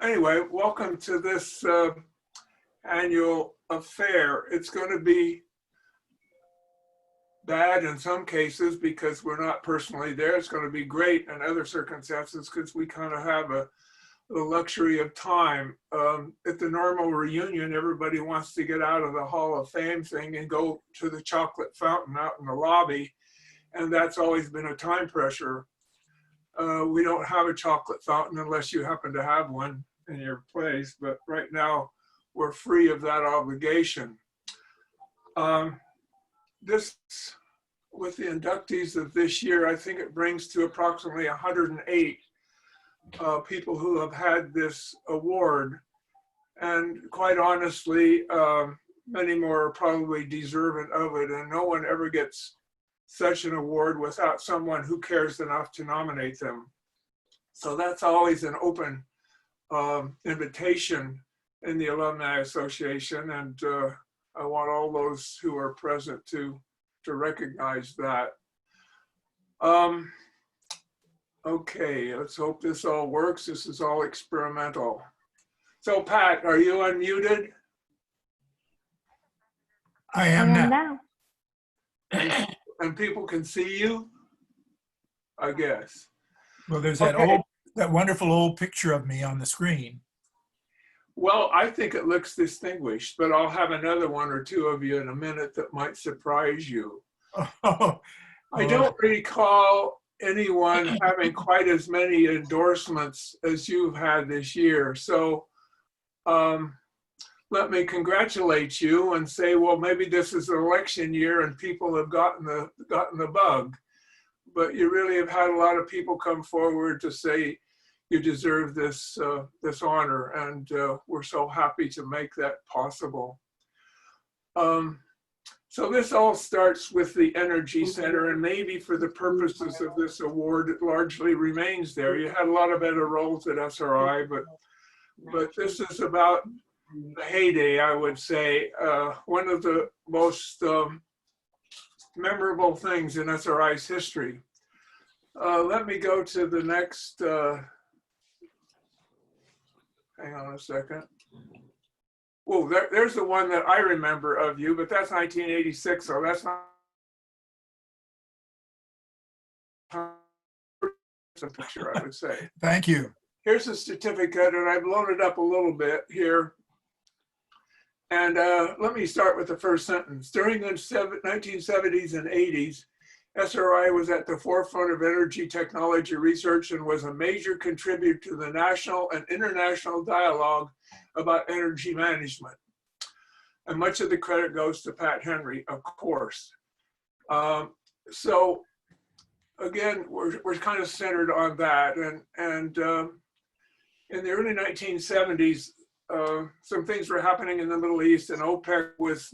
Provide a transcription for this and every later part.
Anyway, welcome to this annual affair. It's going to be bad in some cases because we're not personally there. It's going to be great in other circumstances because we kind of have the luxury of time. At the normal reunion, everybody wants to get out of the Hall of Fame thing and go to the chocolate fountain out in the lobby. And that's always been a time pressure. We don't have a chocolate fountain unless you happen to have one in your place, but right now we're free of that obligation. With the inductees of this year, I think it brings to approximately 108 people who have had this award. And quite honestly, many more are probably deserving of it, and no one ever gets such an award without someone who cares enough to nominate them. So that's always an open invitation in the Alumni Association, and I want all those who are present to recognize that. Okay, let's hope this all works. This is all experimental. So Pat, are you unmuted? I am now. And people can see you, I guess. Well, there's Okay. that wonderful old picture of me on the screen. Well, I think it looks distinguished, but I'll have another one or two of you in a minute that might surprise you. I don't recall anyone having quite as many endorsements as you've had this year. So let me congratulate you and say, well, maybe this is an election year and people have gotten the bug. But you really have had a lot of people come forward to say you deserve this honor, and we're so happy to make that possible. So this all starts with the Energy Center, and maybe for the purposes of this award, it largely remains there. You had a lot of better roles at SRI, but this is about the heyday, I would say. One of the most memorable things in SRI's history. Let me go to the next, hang on a second. Oh, there's the one that I remember of you, but that's 1986, so that's not a picture, I would say. Thank you. Here's a certificate, and I've loaded up a little bit here. And let me start with the first sentence. During the 1970s and 80s, SRI was at the forefront of energy technology research and was a major contributor to the national and international dialogue about energy management. And much of the credit goes to Pat Henry, of course. So again, we're kind of centered on that. And in the early 1970s, some things were happening in the Middle East, and OPEC was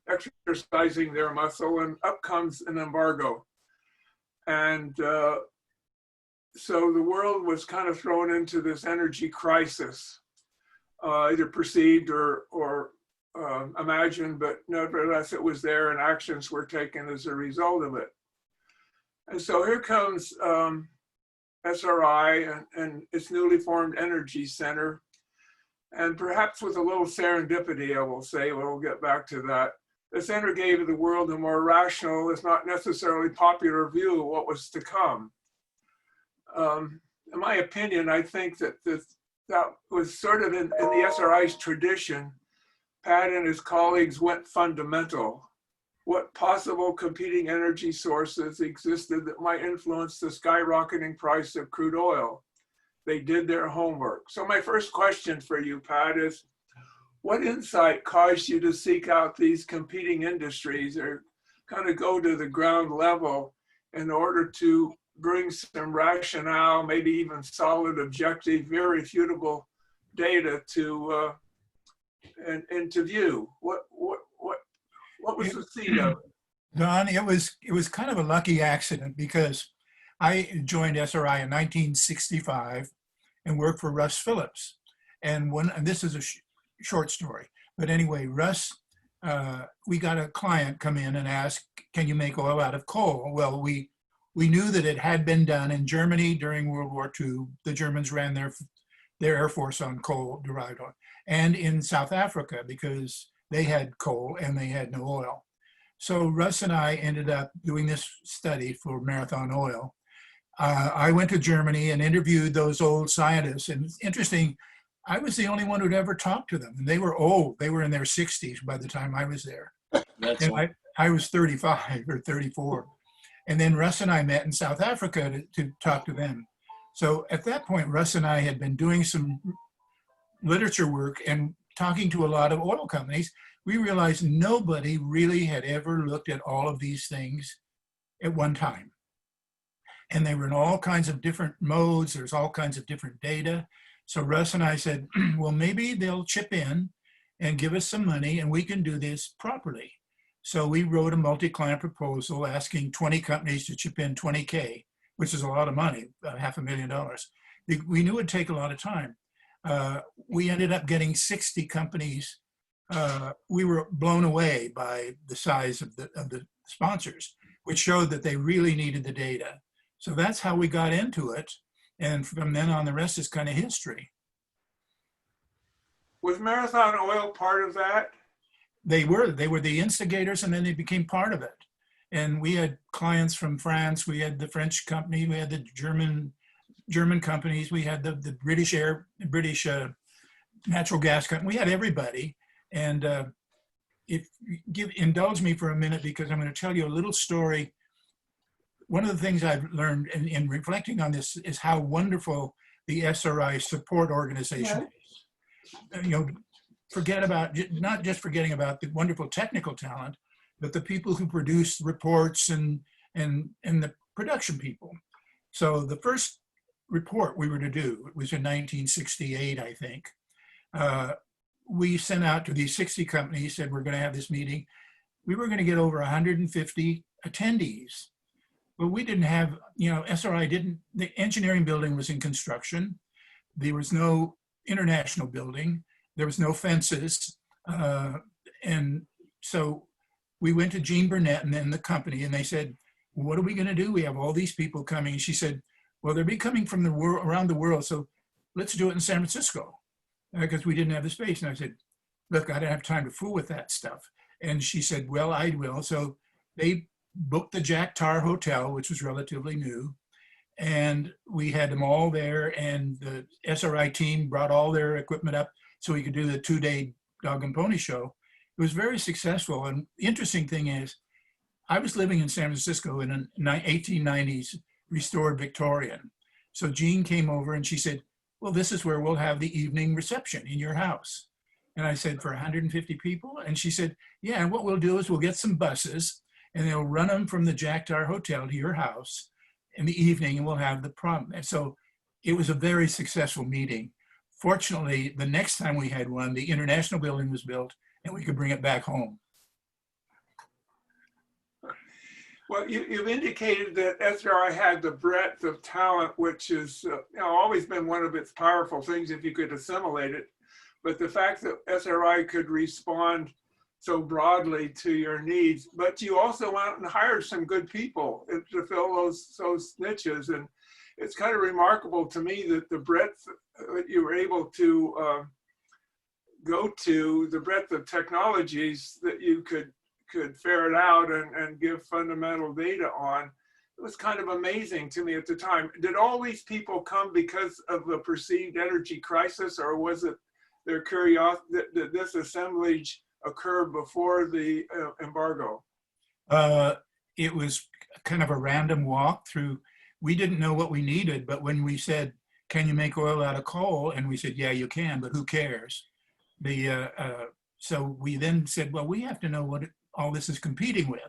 exercising their muscle, and up comes an embargo. And so the world was kind of thrown into this energy crisis, either perceived or imagined, but nevertheless it was there, and actions were taken as a result of it. And so here comes SRI and its newly formed Energy Center. And perhaps with a little serendipity, I will say, we'll get back to that. The center gave the world a more rational, if not necessarily popular view of what was to come. In my opinion, I think that that was sort of in the SRI's tradition. Pat and his colleagues went fundamental. What possible competing energy sources existed that might influence the skyrocketing price of crude oil? They did their homework. So my first question for you, Pat, is what insight caused you to seek out these competing industries or kind of go to the ground level in order to bring some rationale, maybe even solid, objective, irrefutable data to into view? What was the seed of it? Don, it was kind of a lucky accident because I joined SRI in 1965 and worked for Russ Phillips. And this is a short story, but anyway, Russ, we got a client come in and ask, can you make oil out of coal? Well, we knew that it had been done in Germany during World War II. The Germans ran their Air Force on coal derived oil, and in South Africa because they had coal and they had no oil. So Russ and I ended up doing this study for Marathon Oil. I went to Germany and interviewed those old scientists. And it's interesting, I was the only one who'd ever talked to them. And they were old. They were in their 60s by the time I was there. That's And I was 35 or 34. And then Russ and I met in South Africa to talk to them. So at that point, Russ and I had been doing some literature work and talking to a lot of oil companies. We realized nobody really had ever looked at all of these things at one time. And they were in all kinds of different modes. There's all kinds of different data. So Russ and I said, well, maybe they'll chip in and give us some money and we can do this properly. So we wrote a multi-client proposal asking 20 companies to chip in 20K, which is a lot of money, $500,000. We knew it would take a lot of time. We ended up getting 60 companies. We were blown away by the size of the sponsors, which showed that they really needed the data. So that's how we got into it. And from then on, the rest is kind of history. Was Marathon Oil part of that? They were the instigators, and then they became part of it. And we had clients from France. We had the French company. We had the German companies. We had the British natural gas company. We had everybody. And indulge me for a minute because I'm going to tell you a little story. One of the things I've learned in reflecting on this is how wonderful the SRI support organization is. You know, not just forgetting about the wonderful technical talent, but the people who produce reports and the production people. So the first report we were to do, it was in 1968, I think. We sent out to these 60 companies, said we're going to have this meeting. We were going to get over 150 attendees. But we didn't have, SRI the engineering building was in construction. There was no international building. There was no fences. And so we went to Jean Burnett and then the company, and they said, well, what are we going to do? We have all these people coming. And she said, well, they'll be coming from around the world. So let's do it in San Francisco because we didn't have the space. And I said, look, I don't have time to fool with that stuff. And she said, well, I will. So they booked the Jack Tar Hotel, which was relatively new. And we had them all there. And the SRI team brought all their equipment up so we could do the 2-day dog and pony show. It was very successful. And the interesting thing is, I was living in San Francisco in an 1890s restored Victorian. So Jean came over and she said, well, this is where we'll have the evening reception in your house. And I said, for 150 people? And she said, yeah, and what we'll do is we'll get some buses and they'll run them from the Jack Tar Hotel to your house in the evening and we'll have the prom. And so it was a very successful meeting. Fortunately, the next time we had one, the international building was built and we could bring it back home. Well, you've indicated that SRI had the breadth of talent, which is always been one of its powerful things if you could assimilate it. But the fact that SRI could respond so broadly to your needs, but you also went out and hired some good people to fill those niches. And it's kind of remarkable to me that the breadth that you were able to go to, the breadth of technologies that you could ferret out and give fundamental data on. It was kind of amazing to me at the time. Did all these people come because of the perceived energy crisis, or was it their curiosity that this assemblage occurred before the embargo? It was kind of a random walk through. We didn't know what we needed, but when we said, can you make oil out of coal? And we said, yeah, you can, but who cares? So we then said, well, we have to know what all this is competing with.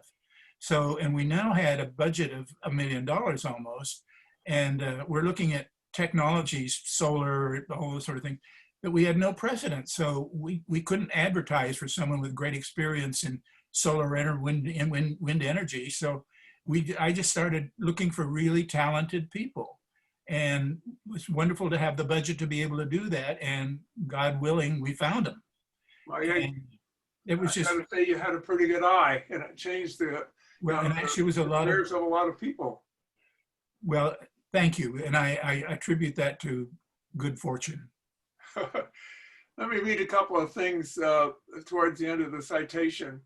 So, and we now had a budget of $1 million almost, and we're looking at technologies, solar, all this sort of thing, that we had no precedent. So we couldn't advertise for someone with great experience in solar and wind energy. So I just started looking for really talented people. And it was wonderful to have the budget to be able to do that. And God willing, we found them. Well, yeah, it was just. I gotta say you had a pretty good eye, and it changed the. Well, and actually, it was a lot of a lot of people. Well, thank you, and I attribute that to good fortune. Let me read a couple of things towards the end of the citation.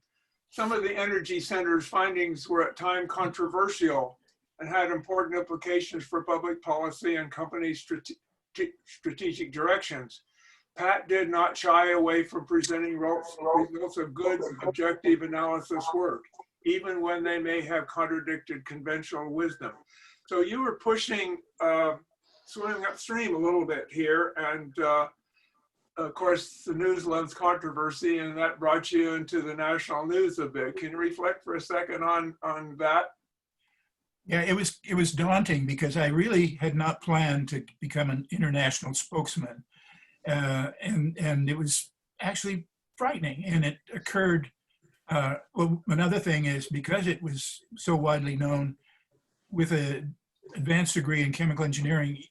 Some of the Energy Center's findings were at times controversial and had important implications for public policy and company strategic directions. Pat did not shy away from presenting results of good, objective analysis work, even when they may have contradicted conventional wisdom. So you were pushing, swimming upstream a little bit here, and of course, the news loves controversy, and that brought you into the national news a bit. Can you reflect for a second on that? Yeah, it was daunting because I really had not planned to become an international spokesman, and it was actually frightening. And it occurred. Well, another thing is because it was so widely known, with an advanced degree in chemical engineering,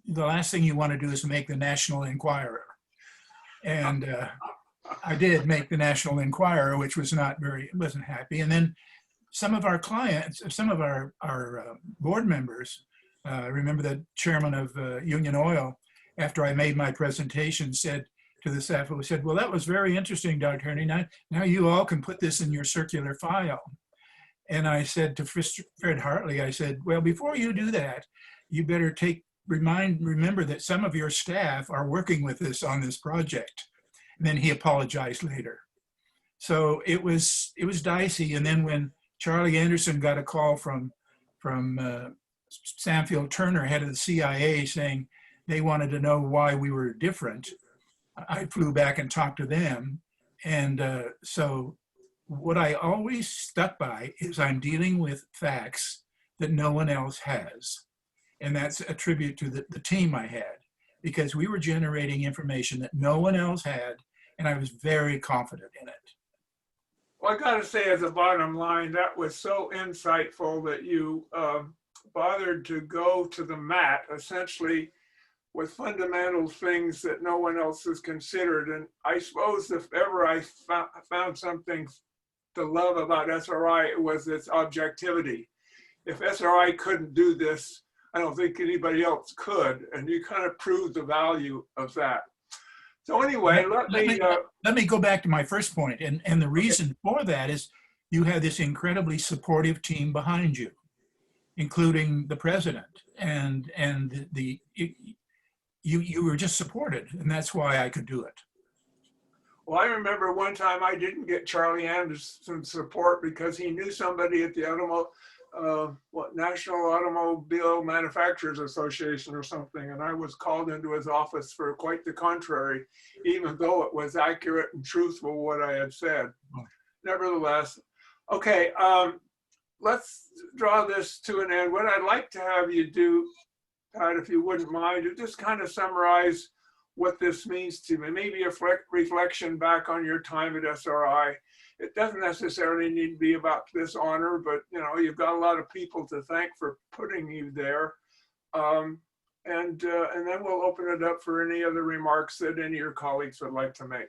the last thing you want to do is make the National Enquirer. And I did make the National Enquirer, which was wasn't happy. And then some of our clients, some of our board members, remember the chairman of Union Oil, after I made my presentation, said to the staff, who said, "Well, that was very interesting, Dr. Herney. Now you all can put this in your circular file." And I said to Fred Hartley, I said, "Well, before you do that, you better remember that some of your staff are working with us on this project." And then he apologized later. So it was dicey. And then when Charlie Anderson got a call from Samfield Turner, head of the CIA, saying they wanted to know why we were different, I flew back and talked to them. And so what I always stuck by is I'm dealing with facts that no one else has. And that's a tribute to the team I had, because we were generating information that no one else had, and I was very confident in it. Well, I gotta say, as a bottom line, that was so insightful that you bothered to go to the mat, essentially, with fundamental things that no one else has considered. And I suppose if ever I found something to love about SRI, it was its objectivity. If SRI couldn't do this, I don't think anybody else could, and you kind of proved the value of that. So anyway, let me go back to my first point, and the reason for that is you had this incredibly supportive team behind you, including the president, and you were just supported, and that's why I could do it. Well, I remember one time I didn't get Charlie Anderson's support because he knew somebody at the National Automobile Manufacturers Association or something, and I was called into his office for quite the contrary, even though it was accurate and truthful what I had said. Nevertheless, okay, let's draw this to an end. What I'd like to have you do, Pat, if you wouldn't mind, is just kind of summarize what this means to me. Maybe a reflection back on your time at SRI. It doesn't necessarily need to be about this honor, but you know, you've got a lot of people to thank for putting you there. And then we'll open it up for any other remarks that any of your colleagues would like to make.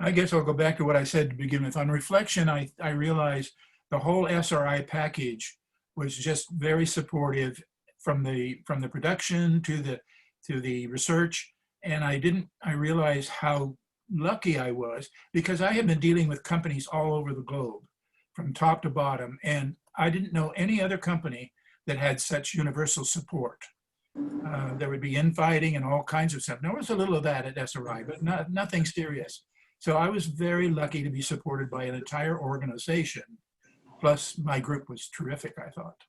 I guess I'll go back to what I said to begin with. On reflection, I realized the whole SRI package was just very supportive, from the production to the research. And I realized how lucky I was, because I have been dealing with companies all over the globe from top to bottom, and I didn't know any other company that had such universal support. There would be infighting and all kinds of stuff. There was a little of that at SRI, but nothing serious. So I was very lucky to be supported by an entire organization. Plus my group was terrific, I thought.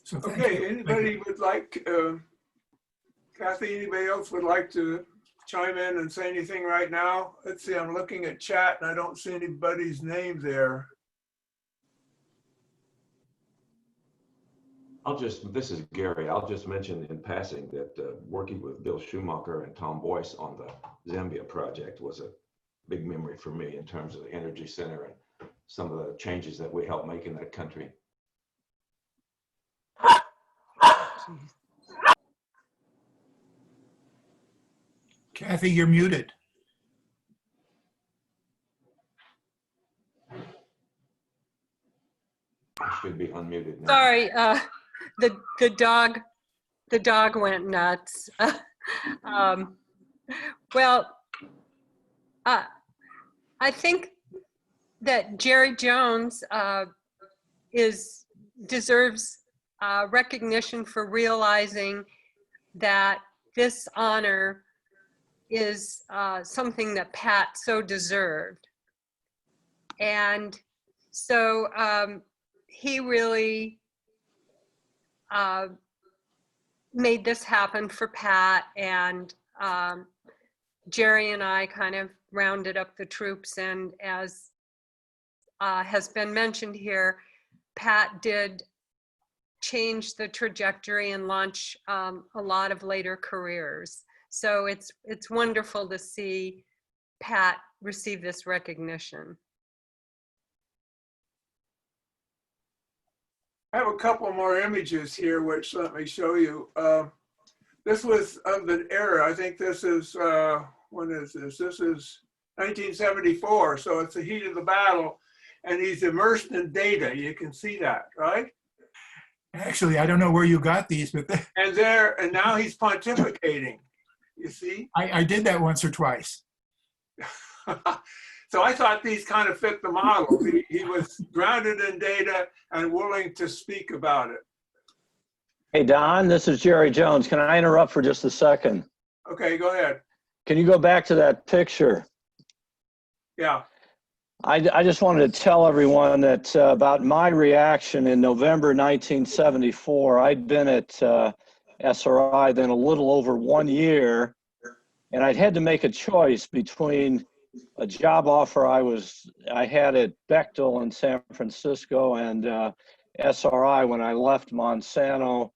So okay, anybody would like, Kathy, anybody else would like to chime in and say anything right now? Let's see, I'm looking at chat and I don't see anybody's name there. This is Gary. I'll just mention in passing that working with Bill Schumacher and Tom Boyce on the Zambia project was a big memory for me in terms of the Energy Center and some of the changes that we helped make in that country. Kathy, you're muted. I should be unmuted now. Sorry, the dog went nuts. Um, well, I think that Jerry Jones deserves recognition for realizing that this honor is something that Pat so deserved. And so he really made this happen for Pat, and Jerry and I kind of rounded up the troops, and as has been mentioned here, Pat did change the trajectory and launch a lot of later careers. So it's wonderful to see Pat receive this recognition. I have a couple more images here, which let me show you. This was of the era. I think this is, when is this? This is 1974. So it's the heat of the battle, and he's immersed in data. You can see that, right? Actually, I don't know where you got these, but And now he's pontificating. You see? I did that once or twice. So I thought these kind of fit the model. He was grounded in data and willing to speak about it. Hey, Don, this is Jerry Jones. Can I interrupt for just a second? Okay, go ahead. Can you go back to that picture? Yeah. I just wanted to tell everyone that about my reaction in November 1974. I'd been at SRI then a little over 1 year, and I'd had to make a choice between a job offer I had at Bechtel in San Francisco and SRI when I left Monsanto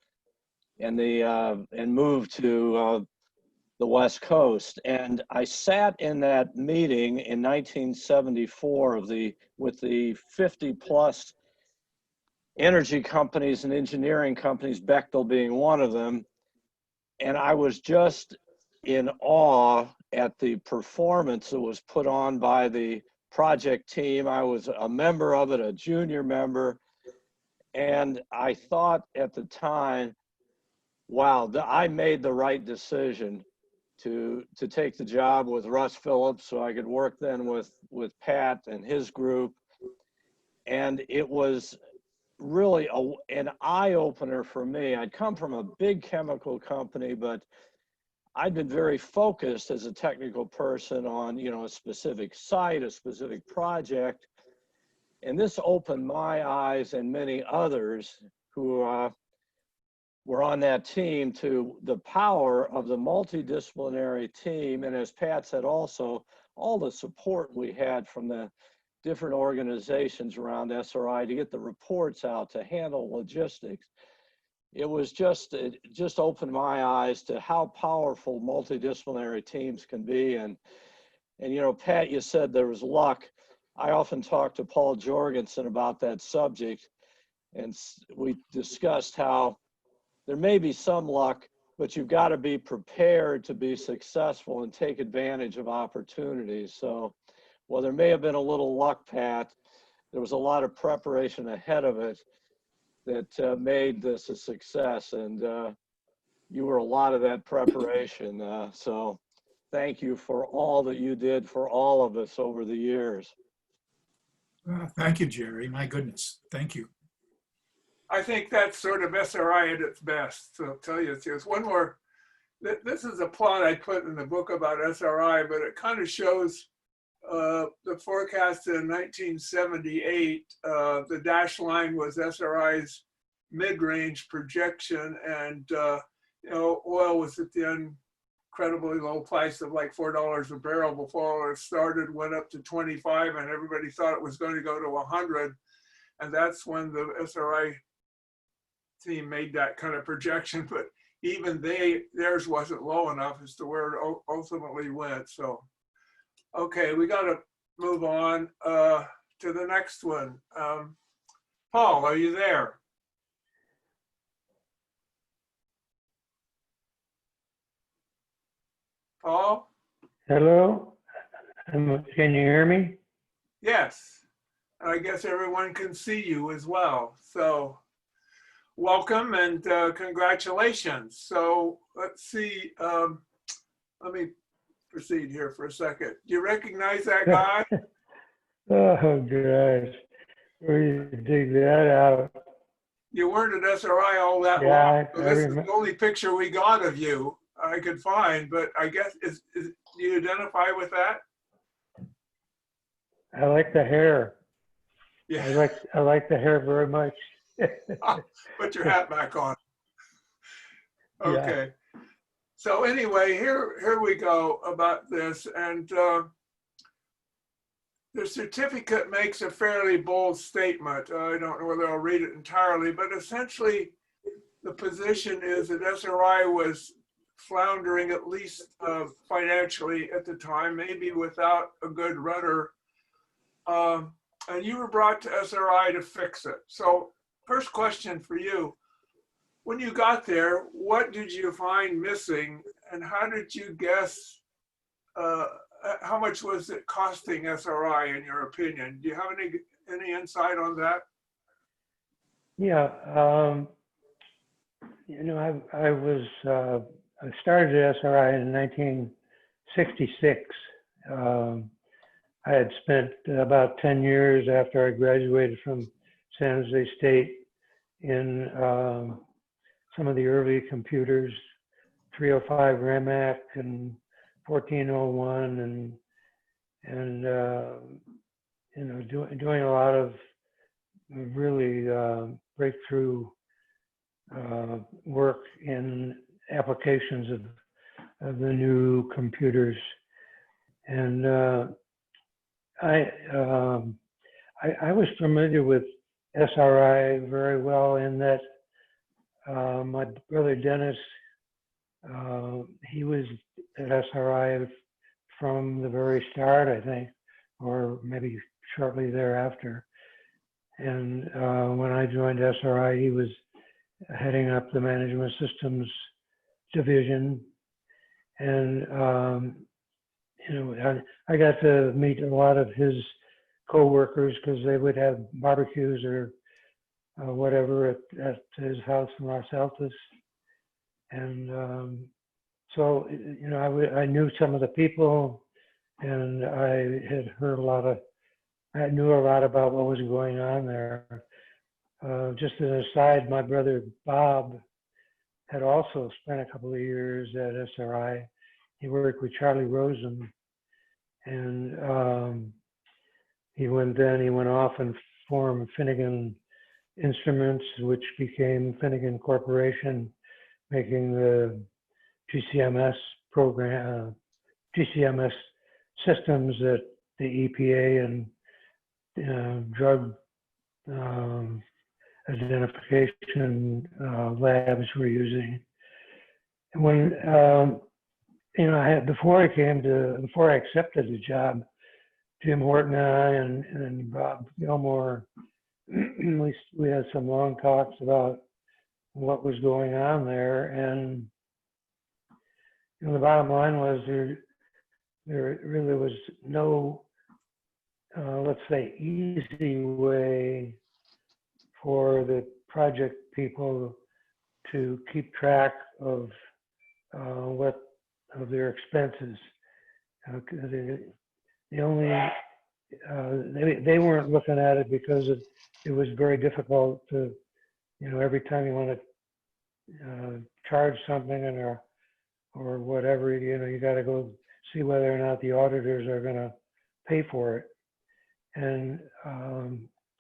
and moved to the West Coast. And I sat in that meeting in 1974 with the 50 plus energy companies and engineering companies, Bechtel being one of them. And I was just in awe at the performance that was put on by the project team. I was a member of it, a junior member. And I thought at the time, wow, I made the right decision to take the job with Russ Phillips so I could work then with Pat and his group. And it was really an eye-opener for me. I'd come from a big chemical company, but I'd been very focused as a technical person on, a specific site, a specific project. And this opened my eyes and many others who were on that team to the power of the multidisciplinary team. And as Pat said also, all the support we had from the different organizations around SRI to get the reports out, to handle logistics. It just opened my eyes to how powerful multidisciplinary teams can be. And Pat, you said there was luck. I often talk to Paul Jorgensen about that subject, and we discussed how there may be some luck, but you've got to be prepared to be successful and take advantage of opportunities. So while there may have been a little luck, Pat, there was a lot of preparation ahead of it that made this a success. And you were a lot of that preparation. So thank you for all that you did for all of us over the years. Thank you, Jerry. My goodness. Thank you. I think that's sort of SRI at its best. So I'll tell you, there's one more. This is a plot I put in the book about SRI, but it kind of shows the forecast in 1978. The dashed line was SRI's mid-range projection, and oil was at the incredibly low price of like $4 a barrel before it started, went up to 25, and everybody thought it was going to go to 100. And that's when the SRI team made that kind of projection, but even theirs wasn't low enough as to where it ultimately went. So, okay, we got to move on to the next one. Paul, are you there? Paul? Hello? Can you hear me? Yes. I guess everyone can see you as well. So, welcome and congratulations. So let's see. Let me proceed here for a second. Do you recognize that guy? Oh, gosh. Where do you dig that out? You weren't at SRI all that long. Yeah, So I this is remember. the only picture we got of you I could find, but I guess, do you identify with that? I like the hair. Yeah, I like the hair very much. put your hat back on. Yeah. Okay. So anyway, here we go about this. And the certificate makes a fairly bold statement. I don't know whether I'll read it entirely, but essentially the position is that SRI was floundering, at least financially at the time, maybe without a good rudder. And you were brought to SRI to fix it. So first question for you, when you got there, what did you find missing and how did you guess, how much was it costing SRI in your opinion? Do you have any insight on that? Yeah. I started at SRI in 1966. I had spent about 10 years after I graduated from San Jose State in some of the early computers, 305 RAMAC and 1401, and doing a lot of really breakthrough work in applications of the new computers. And I was familiar with SRI very well in that my brother Dennis, he was at SRI from the very start, I think, or maybe shortly thereafter. And when I joined SRI, he was heading up the management systems division. And I got to meet a lot of his co-workers because they would have barbecues or whatever at his house in Los Altos. And so, I knew some of the people, and I had heard I knew a lot about what was going on there. Just as an aside, my brother Bob had also spent a couple of years at SRI. He worked with Charlie Rosen, and he went off and formed Finnigan Instruments, which became Finnigan Corporation, making the GCMS program, GCMS systems that the EPA and drug identification labs were using. And when before I accepted the job, Jim Horton and I and Bob Gilmore, we had some long talks about what was going on there, and the bottom line was there really was no, let's say, easy way for the project people to keep track of their expenses. They weren't looking at it because it was very difficult to, every time you want to charge something or whatever, you got to go see whether or not the auditors are going to pay for it. And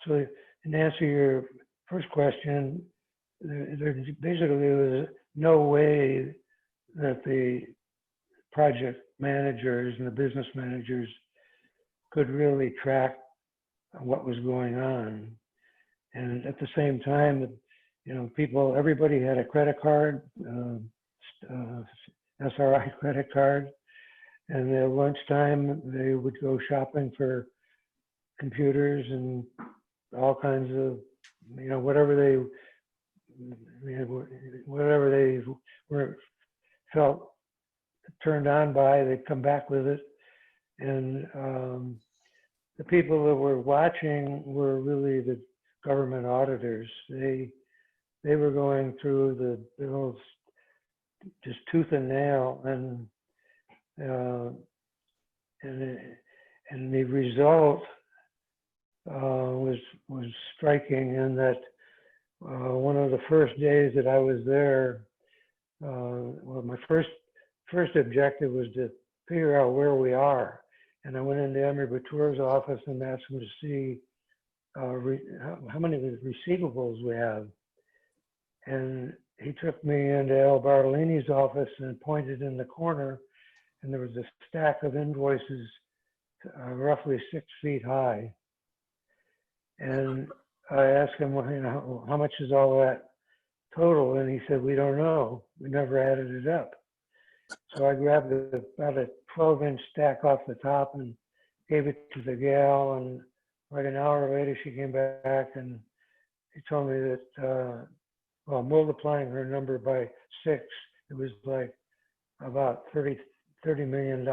so, in answer to your first question, there basically was no way that the project managers and the business managers could really track what was going on. And at the same time, everybody had a credit card, SRI credit card, and at lunchtime they would go shopping for computers and all kinds of, whatever they felt turned on by, they'd come back with it. And the people that were watching were really the government auditors. They they were going through the bills just tooth and nail, and the result was striking in that one of the first days that I was there, well, my first objective was to figure out where we are, and I went into Emery Batour's office and asked him to see how many receivables we have, and he took me into Al Bartolini's office and pointed in the corner, and there was a stack of invoices roughly 6 feet high. And I asked him, well, you know, how much is all that total? And he said, we don't know. We never added it up. So I grabbed about a 12-inch stack off the top and gave it to the gal. And like an hour later, she came back and she told me that, well, multiplying her number by 6, it was like about $30 million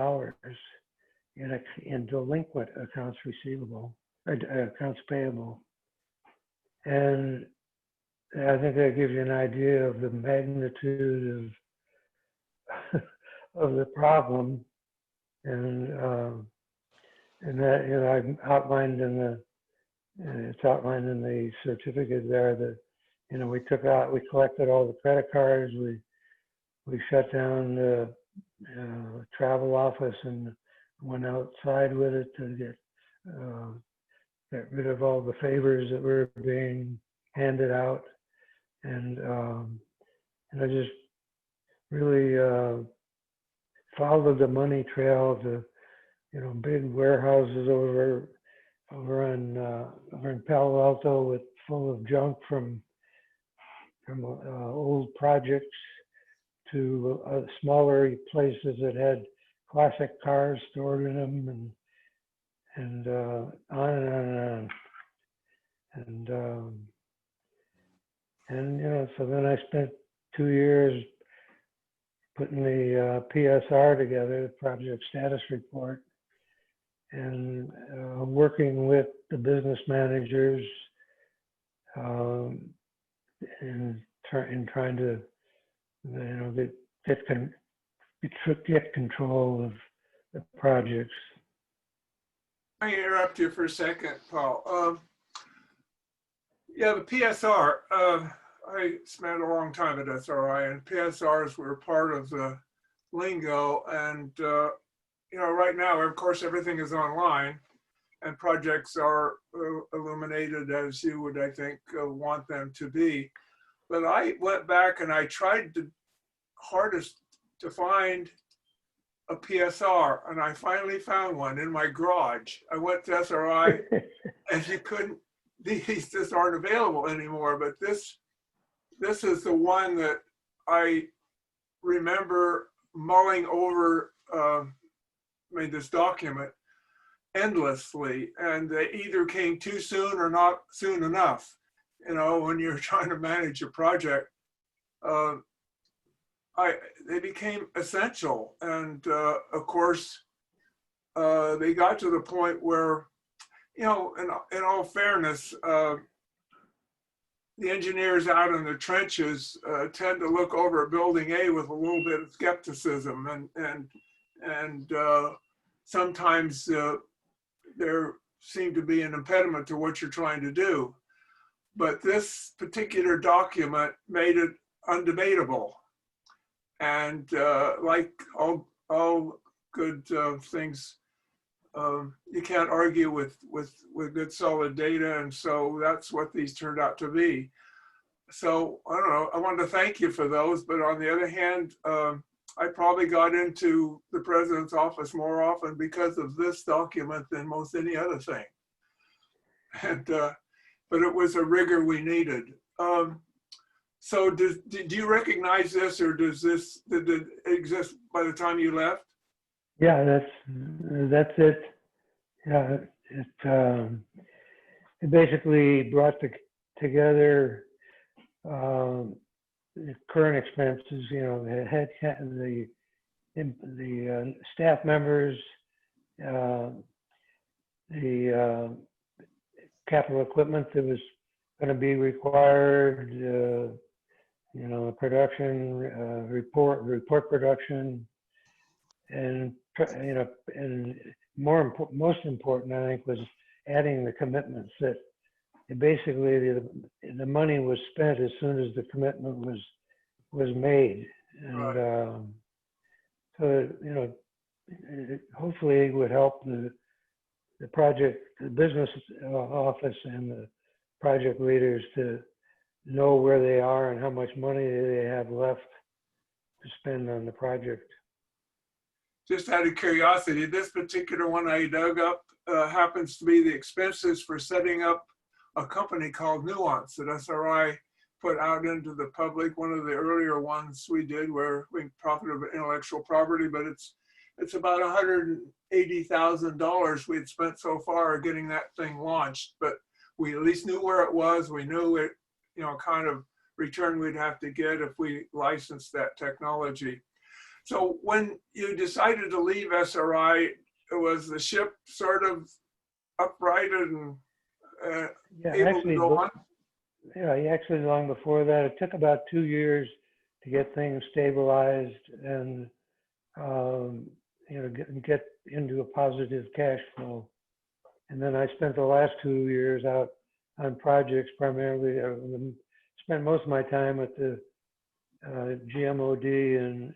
in delinquent accounts receivable, accounts payable. And I think that gives you an idea of the magnitude of the problem. And that, you know, I outlined it's outlined in the certificate there that, you know, we collected all the credit cards, we shut down the travel office and went outside with it to get rid of all the favors that were being handed out, and I just really followed the money trail to, you know, big warehouses over in Palo Alto full of junk from old projects, to smaller places that had classic cars stored in them, and on and on and on. And you know, so then I spent 2 years putting the PSR together, the project status report, and working with the business managers in trying to, you know, get control of the projects. I interrupt you for a second, Paul. Yeah, the PSR, I spent a long time at SRI, and PSRs were part of the lingo. And, you know, right now, of course, everything is online and projects are illuminated as you would, I think, want them to be. But I went back and I tried hardest to find a PSR, and I finally found one in my garage. I went to SRI and you couldn't, these just aren't available anymore, but this is the one that I remember mulling over, this document endlessly, and they either came too soon or not soon enough. You know, when you're trying to manage a project, they became essential. And of course, they got to the point where, you know, in all fairness, the engineers out in the trenches tend to look over at building A with a little bit of skepticism, and sometimes there seemed to be an impediment to what you're trying to do. But this particular document made it undebatable. And like all good things, you can't argue with good solid data, and so that's what these turned out to be. So I don't know, I wanted to thank you for those, but on the other hand, I probably got into the president's office more often because of this document than most any other thing. And but it was a rigor we needed. So do you recognize this, or did it exist by the time you left? Yeah, that's it. Yeah, it basically brought together the current expenses. You know, the staff members, the capital equipment that was going to be required, you know, production, report production, and, you know, and most important, I think, was adding the commitments that basically the money was spent as soon as the commitment was made. And so, you know, hopefully it would help the project, the business office and the project leaders to know where they are and how much money they have left to spend on the project. Just out of curiosity, this particular one I dug up happens to be the expenses for setting up a company called Nuance that SRI put out into the public. One of the earlier ones we did where we profited of intellectual property, but it's about $180,000 we'd spent so far getting that thing launched. But we at least knew where it was. We knew it, you know, kind of return we'd have to get if we licensed that technology. So when you decided to leave SRI, was the ship sort of uprighted and able to go on? Yeah, actually long before that. It took about 2 years to get things stabilized and you know, get into a positive cash flow. And then I spent the last 2 years out on projects, primarily spent most of my time at the GMOD in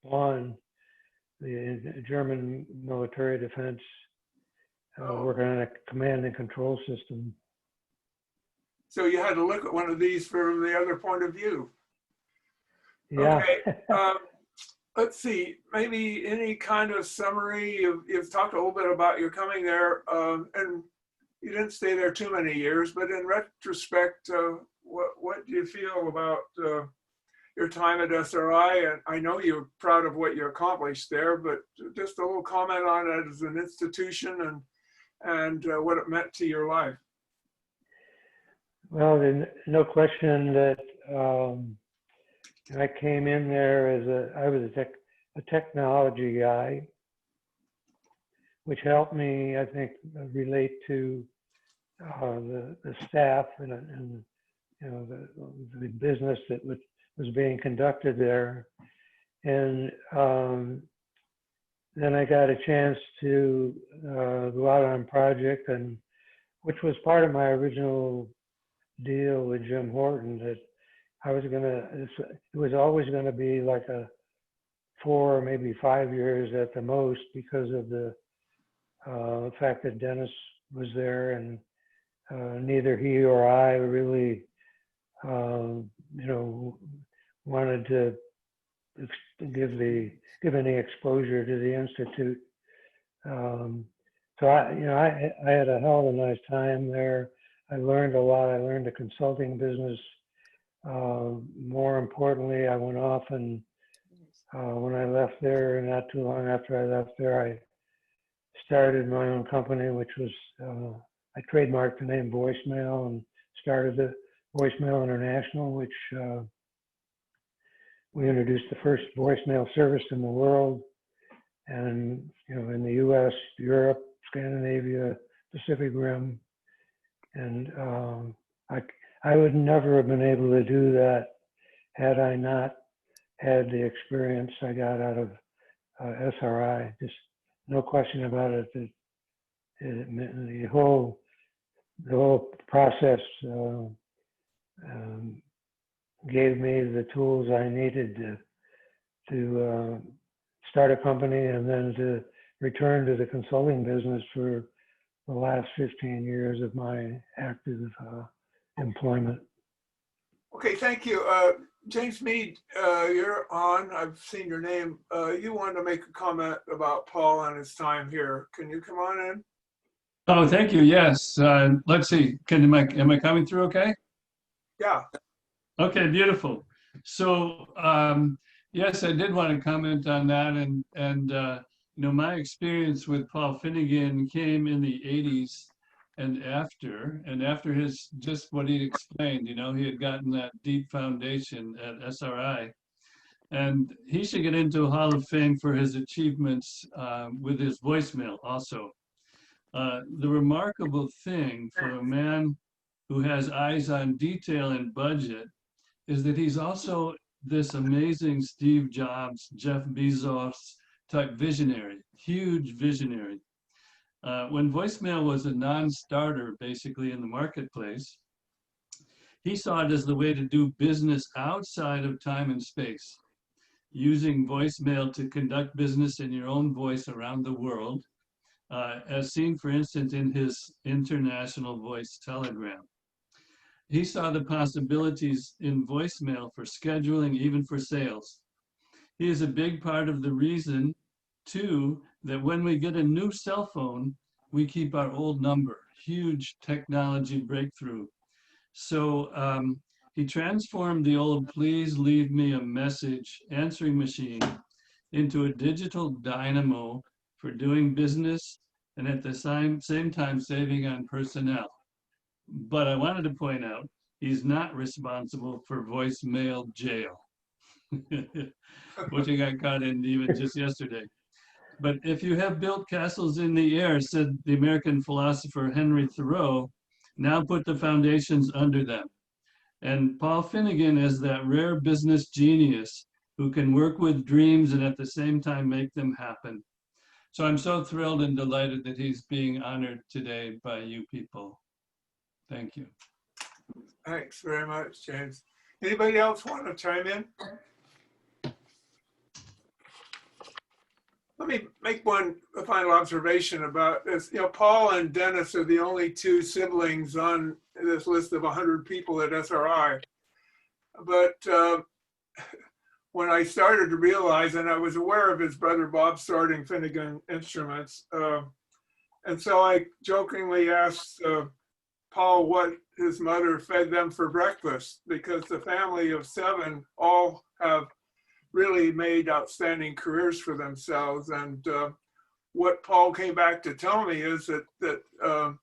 Bonn, the German military defense, working on a command and control system. So you had to look at one of these from the other point of view. Yeah. Okay. Let's see, maybe any kind of summary. You've talked a little bit about your coming there, and you didn't stay there too many years, but in retrospect, what do you feel about your time at SRI? And I know you're proud of what you accomplished there, but just a little comment on it as an institution and what it meant to your life. Well, there's no question that I came in there as I was a technology guy, which helped me, I think, relate to the staff and you know, the business that was being conducted there. And then I got a chance to go out on project, and which was part of my original deal with Jim Horton, that I was it was always gonna be like a 4 or maybe 5 years at the most, because of the fact that Dennis was there, and neither he or I really, you know, wanted to give any exposure to the Institute. So I had a hell of a nice time there. I learned a lot. I learned the consulting business. More importantly, I went off and when I left there, not too long after I left there, I started my own company, which was, I trademarked the name Voicemail and started the Voicemail International, which we introduced the first voicemail service in the world. And, you know, in the US, Europe, Scandinavia, Pacific Rim. And I would never have been able to do that had I not had the experience I got out of SRI. Just no question about it. The whole process gave me the tools I needed to start a company and then to return to the consulting business for the last 15 years of my active employment. Okay, thank you. James Mead, you're on. I've seen your name. You wanted to make a comment about Paul and his time here. Can you come on in? Oh, thank you. Yes. Let's see. Am I coming through okay? Yeah. Okay, beautiful. So, yes, I did want to comment on that. And you know, my experience with Paul Finnigan came in the 80s and after his, just what he explained, you know, he had gotten that deep foundation at SRI. And he should get into a Hall of Fame for his achievements with his voicemail also. The remarkable thing for a man who has eyes on detail and budget, is that he's also this amazing Steve Jobs, Jeff Bezos type visionary, huge visionary. When voicemail was a non-starter basically in the marketplace, he saw it as the way to do business outside of time and space, using voicemail to conduct business in your own voice around the world, as seen, for instance, in his international voice telegram. He saw the possibilities in voicemail for scheduling, even for sales. He is a big part of the reason, too, that when we get a new cell phone, we keep our old number. Huge technology breakthrough. So he transformed the old "please leave me a message" answering machine into a digital dynamo for doing business and at the same time saving on personnel. But I wanted to point out, he's not responsible for voicemail jail, which he got caught in even just yesterday. But if you have built castles in the air, said the American philosopher Henry Thoreau, now put the foundations under them. And Paul Finnigan is that rare business genius who can work with dreams and at the same time make them happen. So I'm so thrilled and delighted that he's being honored today by you people. Thank you. Thanks very much, James. Anybody else want to chime in? Let me make a final observation about this. You know, Paul and Dennis are the only two siblings on this list of 100 people at SRI. But when I started to realize, and I was aware of his brother Bob starting Finnigan Instruments, and so I jokingly asked Paul what his mother fed them for breakfast, because the family of 7 all have really made outstanding careers for themselves. And what Paul came back to tell me is that the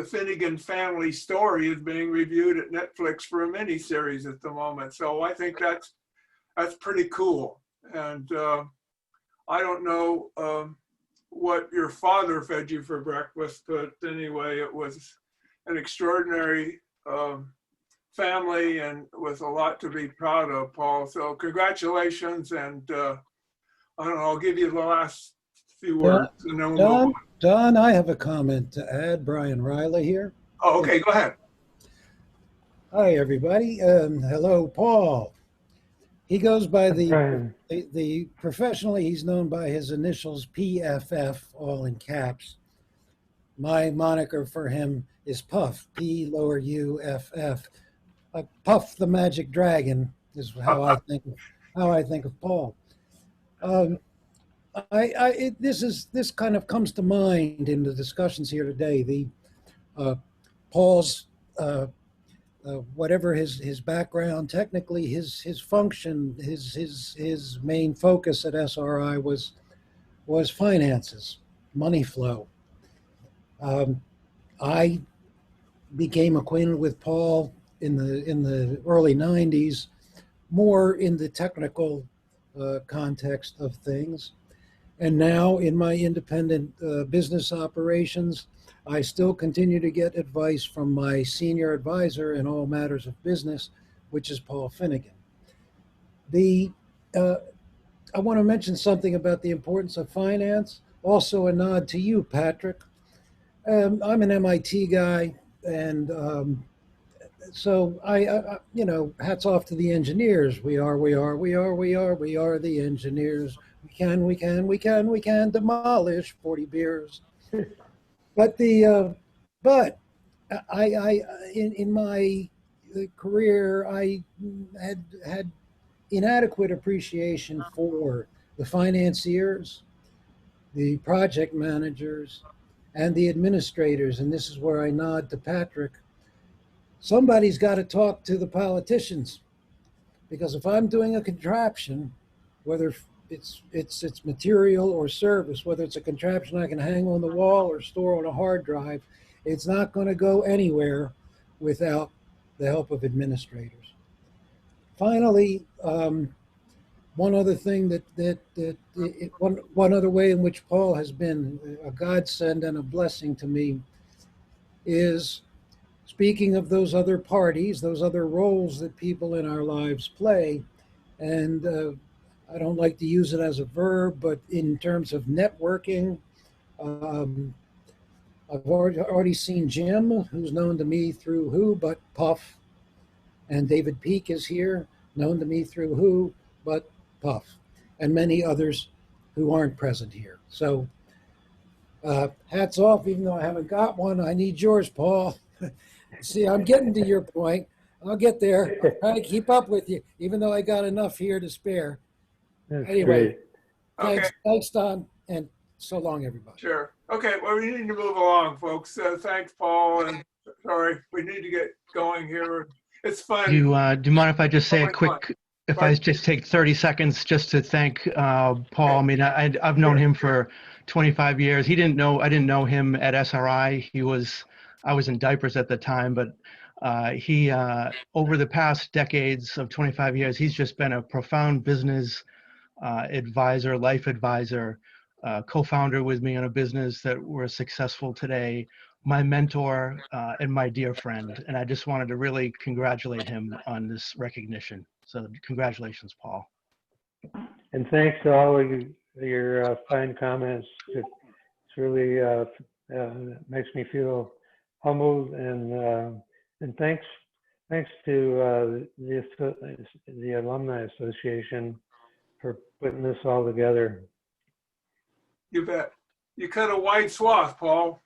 Finnigan family story is being reviewed at Netflix for a miniseries at the moment. So I think that's pretty cool. And I don't know what your father fed you for breakfast, but anyway, it was an extraordinary family and with a lot to be proud of, Paul. So congratulations, and I don't know, I'll give you the last few words and then we'll move on. Don, I have a comment to add. Brian Riley here. Oh, okay, go ahead. Hi, everybody. Hello, Paul. He goes by the professionally, he's known by his initials PFF, all in caps. My moniker for him is Puff, P-U-F-F. Puff the Magic Dragon is how I think of Paul. This kind of comes to mind in the discussions here today. Paul's whatever his background, technically his function, his main focus at SRI was finances, money flow. I became acquainted with Paul in the early 90s, more in the technical context of things. And now in my independent business operations, I still continue to get advice from my senior advisor in all matters of business, which is Paul Finnigan. I want to mention something about the importance of finance. Also a nod to you, Patrick. I'm an MIT guy, and so I hats off to the engineers. We are the engineers. We can demolish 40 beers. But in my career, I had inadequate appreciation for the financiers, the project managers, and the administrators. And this is where I nod to Patrick. Somebody's got to talk to the politicians, because if I'm doing a contraption, whether it's material or service, whether it's a contraption I can hang on the wall or store on a hard drive, it's not going to go anywhere without the help of administrators. Finally, one other thing one other way in which Paul has been a godsend and a blessing to me is speaking of those other parties, those other roles that people in our lives play, and I don't like to use it as a verb, but in terms of networking, um, I've already seen Jim, who's known to me through who but Puff, and David Peake is here, known to me through who but Puff, and many others who aren't present here. So hats off, even though I haven't got one. I need yours, Paul. See, I'm getting to your point. I'll get there. I'll try to keep up with you, even though I got enough here to spare. That's Anyway, great. Okay, thanks, Don, and so long, everybody. sure. Okay, well, we need to move along, folks. Thanks, Paul, and sorry, we need to get going here. It's fun. Do you mind if I just say a Always fun. quick, if I just take 30 seconds just to thank Paul? I mean, I've known him for 25 years. I didn't know him at SRI. I was in diapers at the time, but he, over the past decades of 25 years, he's just been a profound business advisor, life advisor, co-founder with me on a business that we're successful today, my mentor and my dear friend. And I just wanted to really congratulate him on this recognition. So congratulations, Paul. And thanks to all of your fine comments. It's really makes me feel humbled, and thanks to the Alumni Association for putting this all together. You bet. You cut a wide swath, Paul.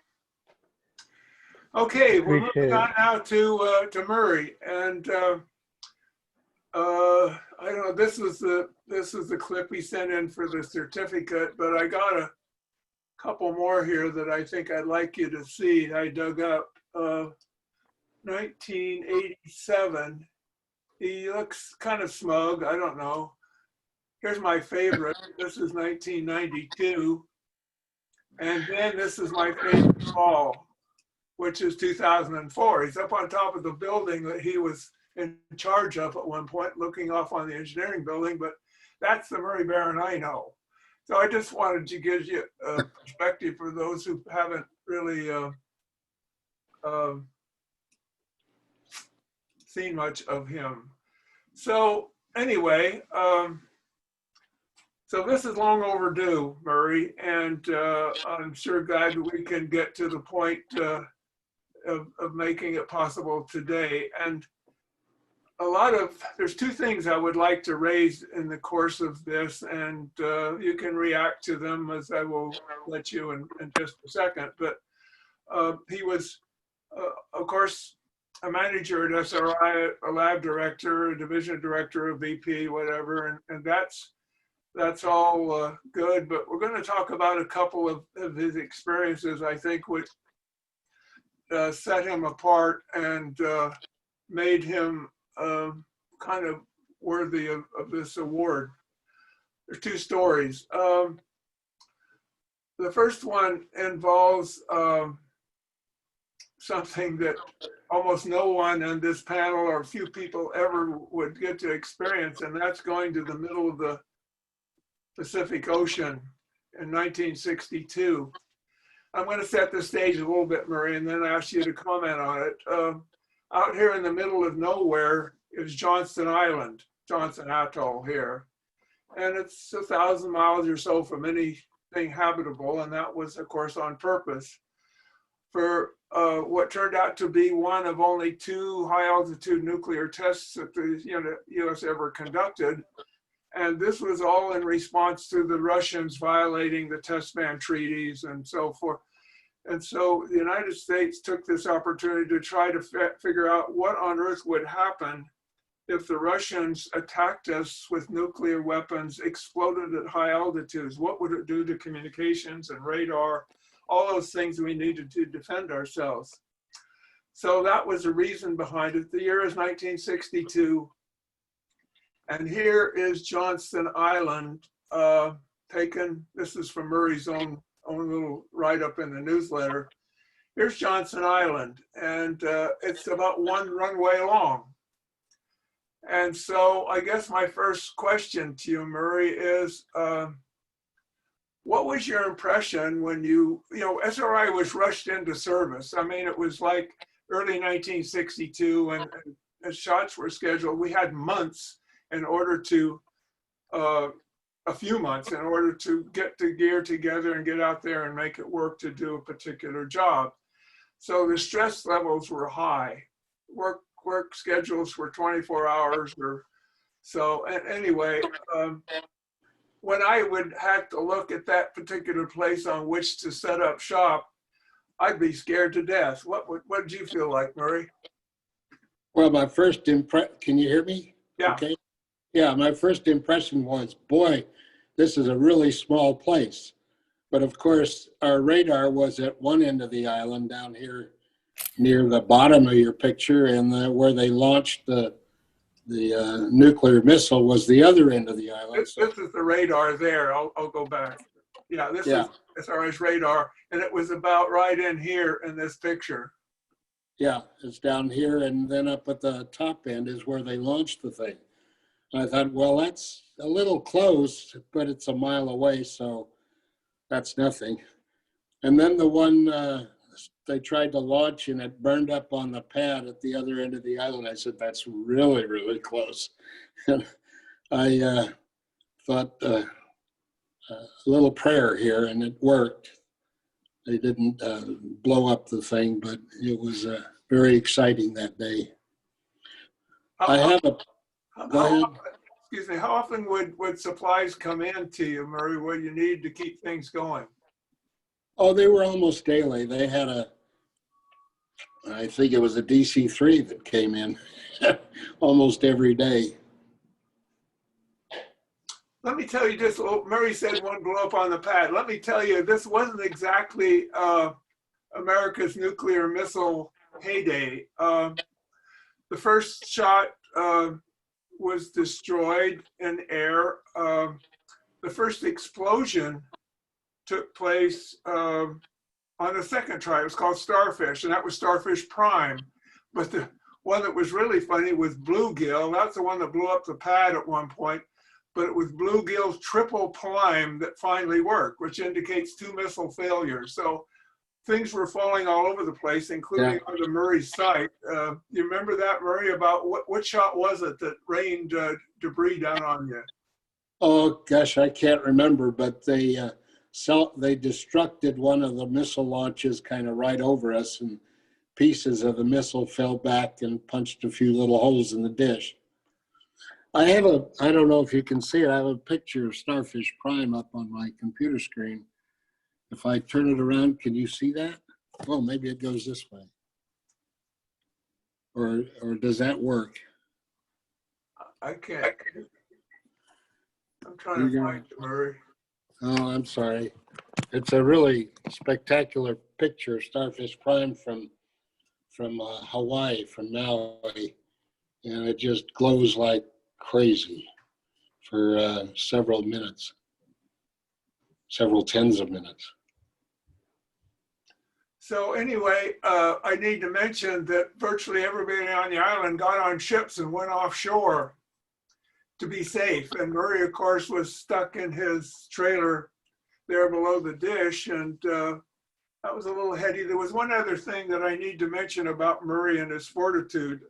Okay, we're moving on now to Murray, and I don't know. This is the clip he sent in for the certificate, but I got a couple more here that I think I'd like you to see. I dug up 1987. He looks kind of smug. I don't know. Here's my favorite. This is 1992. And then this is my favorite fall, which is 2004. He's up on top of the building that he was in charge of at one point, looking off on the engineering building, but that's the Murray Baron I know. So I just wanted to give you a perspective for those who haven't really seen much of him. So anyway, so this is long overdue, Murray, and I'm sure glad we can get to the point of making it possible today. And there's two things I would like to raise in the course of this, and you can react to them as I will let you in just a second. But he was, of course, a manager at SRI, a lab director, a division director, a VP, whatever, and that's all good. But we're going to talk about a couple of his experiences, I think, which set him apart and made him kind of worthy of this award. There's two stories. The first one involves something that almost no one on this panel or few people ever would get to experience, and that's going to the middle of the Pacific Ocean in 1962. I'm going to set the stage a little bit, Murray, and then ask you to comment on it. Out here in the middle of nowhere is Johnston Island, Johnston Atoll here. And it's 1,000 miles or so from anything habitable, and that was, of course, on purpose for what turned out to be one of only 2 high-altitude nuclear tests that the U.S. ever conducted. And this was all in response to the Russians violating the test ban treaties and so forth. And so the United States took this opportunity to try to figure out what on earth would happen if the Russians attacked us with nuclear weapons, exploded at high altitudes. What would it do to communications and radar, all those things we needed to defend ourselves. So that was the reason behind it. The year is 1962. And here is Johnston Island taken. This is from Murray's own little write-up in the newsletter. Here's Johnston Island, and it's about 1 runway long. And so I guess my first question to you, Murray, is what was your impression when SRI was rushed into service? I mean, it was like early 1962, and as shots were scheduled, we had months in order to, a few months in order to get the gear together and get out there and make it work to do a particular job. So the stress levels were high. Work schedules were 24 hours or so. And anyway, when I would have to look at that particular place on which to set up shop, I'd be scared to death. What did you feel like, Murray? Well, my first impression, can you hear me? Yeah. Okay. Yeah, my first impression was, boy, this is a really small place. But of course, our radar was at one end of the island down here near the bottom of your picture, and where they launched the nuclear missile was the other end of the island. This is the radar there. I'll go back. Yeah, this is SRI's radar, and it was about right in here in this picture. Yeah, it's down here, and then up at the top end is where they launched the thing. And I thought, well, that's a little close, but it's a mile away, so that's nothing. And then the one they tried to launch and it burned up on the pad at the other end of the island. I said, that's really, really close. And I thought a little prayer here, and it worked. They didn't blow up the thing, but it was very exciting that day. I have a, go ahead. Excuse me, how often would supplies come in to you, Murray? What do you need to keep things going? Oh, they were almost daily. They had I think it was a DC-3 that came in almost every day. Let me tell you this, Murray said one blew up on the pad. Let me tell you, this wasn't exactly America's nuclear missile heyday. The first shot was destroyed in air. The first explosion took place on the second try. It was called Starfish, and that was Starfish Prime. But the one that was really funny was Bluegill. That's the one that blew up the pad at one point. But it was Bluegill's triple prime that finally worked, which indicates 2 missile failures. So things were falling all over the place, including on the Murray site. You remember that, Murray, about what shot was it that rained debris down on you? Oh, gosh, I can't remember, but they destructed one of the missile launches kind of right over us, and pieces of the missile fell back and punched a few little holes in the dish. I don't know if you can see it, I have a picture of Starfish Prime up on my computer screen. If I turn it around, can you see that? Oh, maybe it goes this way. Or does that work? I can't. I'm trying to find it, Murray. Oh, I'm sorry. It's a really spectacular picture of Starfish Prime from Hawaii, from Maui. And it just glows like crazy for several minutes, several tens of minutes. So anyway, I need to mention that virtually everybody on the island got on ships and went offshore to be safe. And Murray, of course, was stuck in his trailer there below the dish. And that was a little heady. There was one other thing that I need to mention about Murray and his fortitude.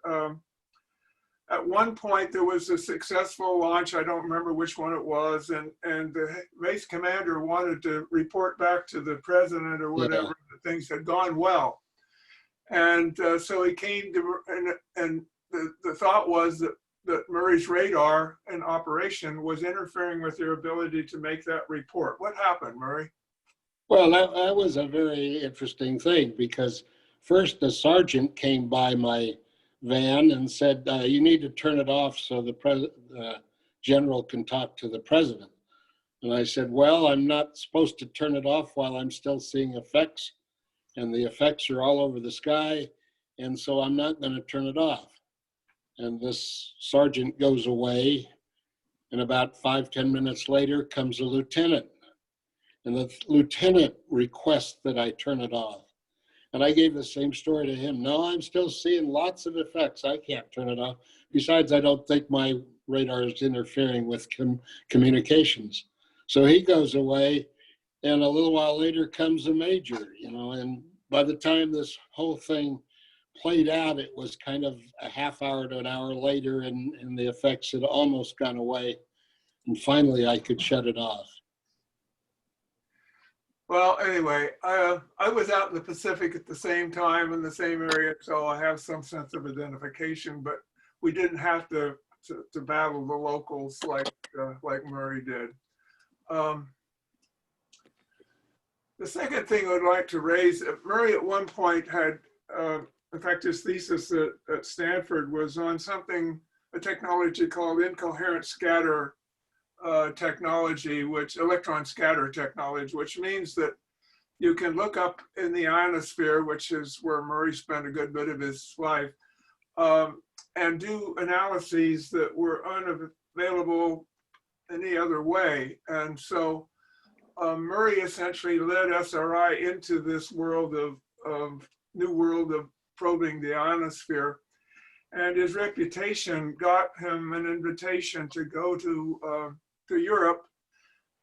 At one point, there was a successful launch. I don't remember which one it was. And the base commander wanted to report back to the president or whatever that things had gone well. And so he came to, and the thought was that Murray's radar in operation was interfering with their ability to make that report. What happened, Murray? Well, that was a very interesting thing, because first the sergeant came by my van and said, you need to turn it off so the general can talk to the president. And I said, well, I'm not supposed to turn it off while I'm still seeing effects, and the effects are all over the sky, and so I'm not going to turn it off. And this sergeant goes away, and about 5-10 minutes later comes a lieutenant. And the lieutenant requests that I turn it off. And I gave the same story to him. No, I'm still seeing lots of effects. I can't turn it off. Besides, I don't think my radar is interfering with communications. So he goes away, and a little while later comes a major, and by the time this whole thing played out, it was kind of a half hour to an hour later, and the effects had almost gone away. And finally, I could shut it off. Well, anyway, I was out in the Pacific at the same time in the same area, so I have some sense of identification, but we didn't have to battle the locals like Murray did. The second thing I'd like to raise, Murray at one point had, in fact, his thesis at Stanford was on a technology called incoherent scatter technology, electron scatter technology, which means that you can look up in the ionosphere, which is where Murray spent a good bit of his life, and do analyses that were unavailable any other way. And so Murray essentially led SRI into this new world of probing the ionosphere. And his reputation got him an invitation to go to Europe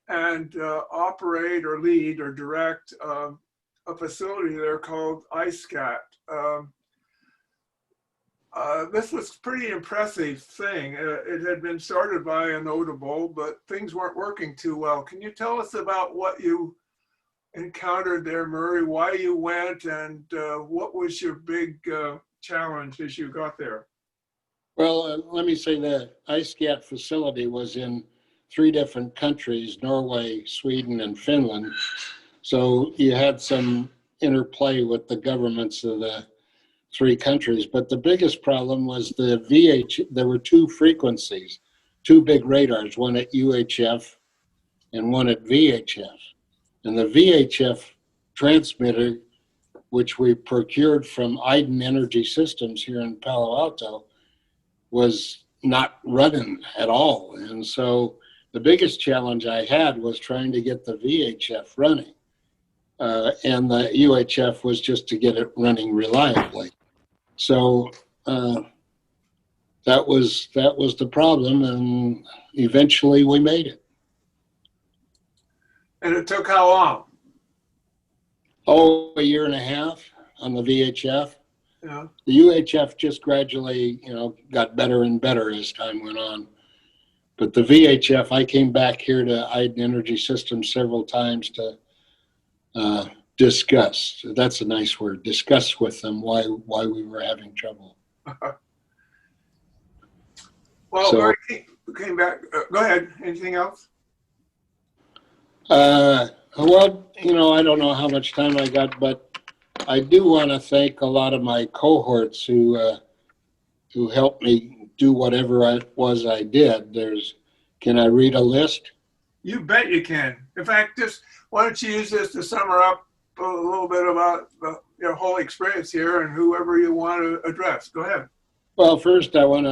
and operate or lead or direct a facility there called ISCAT. This was a pretty impressive thing. It had been started by a notable, but things weren't working too well. Can you tell us about what you encountered there, Murray, why you went, and what was your big challenge as you got there? Well, let me say that ISCAT facility was in 3 different countries, Norway, Sweden, and Finland. So you had some interplay with the governments of the 3 countries. But the biggest problem was there were 2 frequencies, 2 big radars, one at UHF and one at VHF. And the VHF transmitter, which we procured from Iden Energy Systems here in Palo Alto, was not running at all. And so the biggest challenge I had was trying to get the VHF running. And the UHF was just to get it running reliably. So that was the problem, and eventually we made it. And it took how long? Oh, a year and a half on the VHF. Yeah. The UHF just gradually, got better and better as time went on. But the VHF, I came back here to Iden Energy Systems several times to discuss. That's a nice word. Discuss with them why we were having trouble. Well, So, Murray came back. Go ahead. Anything else? Well, I don't know how much time I got, but I do want to thank a lot of my cohorts who helped me do whatever it was I did. Can I read a list? You bet you can. In fact, why don't you use this to sum up a little bit about your whole experience here and whoever you want to address. Go ahead. Well, first I want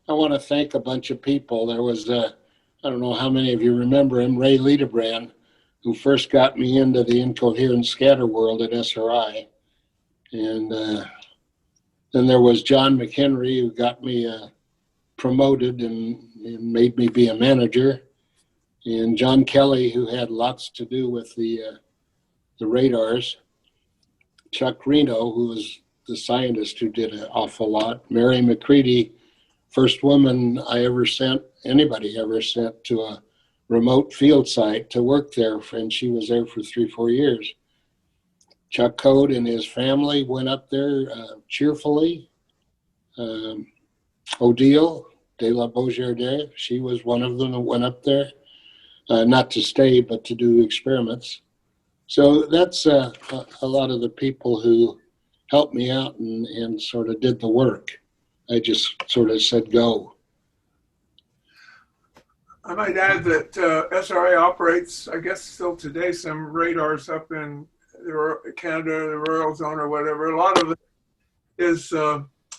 to thank a bunch of people. There was I don't know how many of you remember him, Ray Liederbrand, who first got me into the incoherent scatter world at SRI. And then there was John McHenry, who got me promoted and made me be a manager. And John Kelly, who had lots to do with the radars. Chuck Reno, who was the scientist who did an awful lot. Mary McCready, first woman anybody ever sent to a remote field site to work there, and she was there for 3-4 years. Chuck Code and his family went up there cheerfully. Odile de la Beaujardin, she was one of them that went up there, not to stay, but to do experiments. So that's a lot of the people who helped me out and sort of did the work. I just sort of said go. I might add that SRI operates, I guess still today, some radars up in Canada, the rural zone or whatever. A lot of it is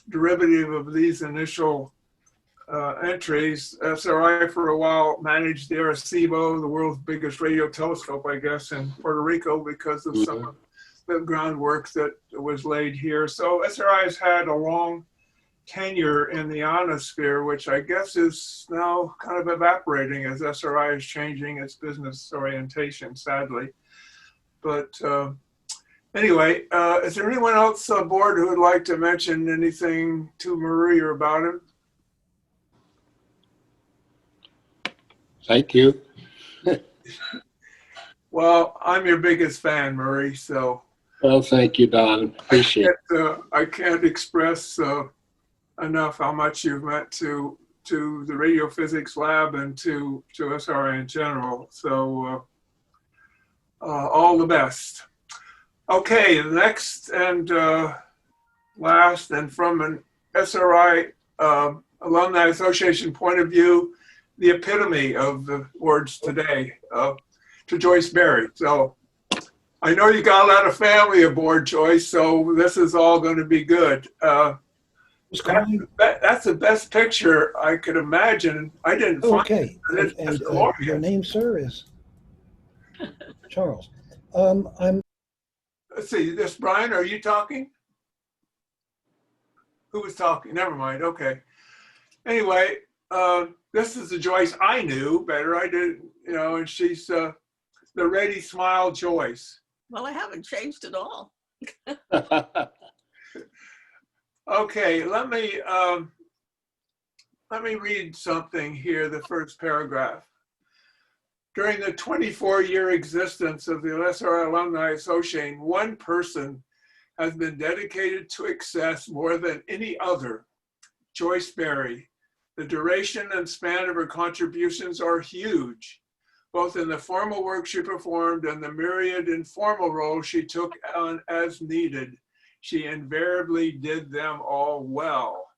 derivative of these initial entries. SRI for a while managed the Arecibo, the world's biggest radio telescope, I guess, in Puerto Rico because of some of the groundwork that was laid here. So SRI has had a long tenure in the ionosphere, which I guess is now kind of evaporating as SRI is changing its business orientation, sadly. But Anyway, is there anyone else on board who would like to mention anything to Marie or about him? Thank you. Well, I'm your biggest fan, Marie, so Well, thank you, Don. Appreciate it. I can't express enough how much you've meant to the radio physics lab and to SRI in general. So all the best. Okay, the next and last, and from an SRI Alumni Association point of view, the epitome of the words today, to Joyce Berry. So I know you got a lot of family aboard, Joyce, so this is all going to be good. That's the best picture I could imagine. I didn't find Okay, it. and It's glorious. your name, sir, is Charles. I'm Let's see, this Brian, are you talking? Who was talking? Never mind. Okay. Anyway, this is the Joyce I knew better. I did, you know, and she's the ready smile Joyce. Well, I haven't changed at all. Okay, let me read something here, the first paragraph. During the 24-year existence of the SRI Alumni Association, one person has been dedicated to success more than any other, Joyce Berry. The duration and span of her contributions are huge, both in the formal work she performed and the myriad informal roles she took on as needed. She invariably did them all well.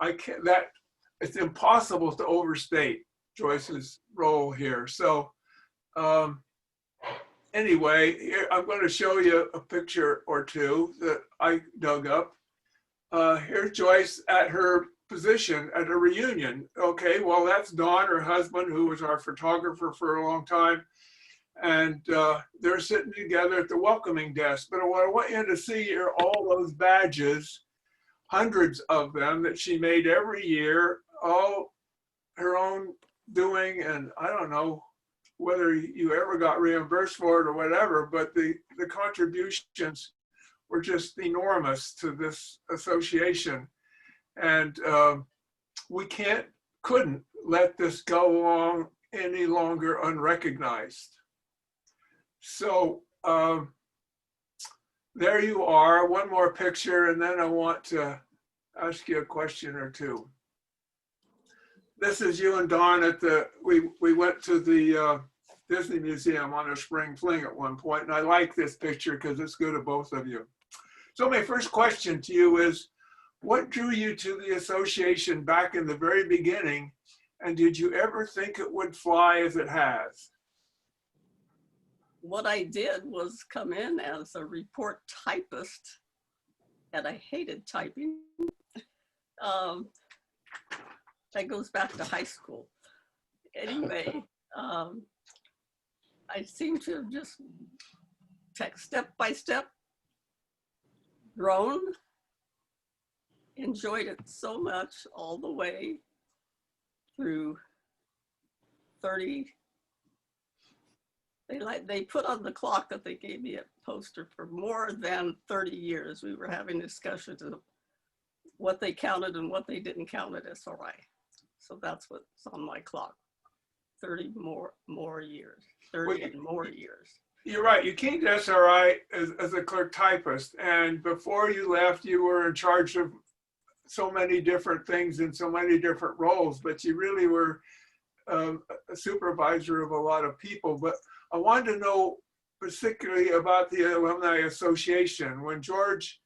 It's impossible to overstate Joyce's role here. So anyway, here, I'm going to show you a picture or two that I dug up. Here's Joyce at her position at a reunion. Okay, well, that's Dawn, her husband, who was our photographer for a long time. And they're sitting together at the welcoming desk. But what I want you to see are all those badges, hundreds of them that she made every year, all her own doing. And I don't know whether you ever got reimbursed for it or whatever, but the contributions were just enormous to this association. And we couldn't let this go on any longer unrecognized. So there you are, one more picture, and then I want to ask you a question or two. This is you and Dawn at we went to the Disney Museum on a spring fling at one point, and I like this picture because it's good of both of you. So my first question to you is, what drew you to the association back in the very beginning, and did you ever think it would fly as it has? What I did was come in as a report typist, and I hated typing. That goes back to high school. Anyway, I seem to have just step by step grown, enjoyed it so much all the way through 30. They put on the clock that they gave me a poster for more than 30 years. We were having discussions of what they counted and what they didn't count at SRI. So that's what's on my clock. 30 more years, 30 and more years. You're right. You came to SRI as a clerk typist, and before you left, you were in charge of so many different things in so many different roles, but you really were a supervisor of a lot of people. But I wanted to know particularly about the Alumni Association. When George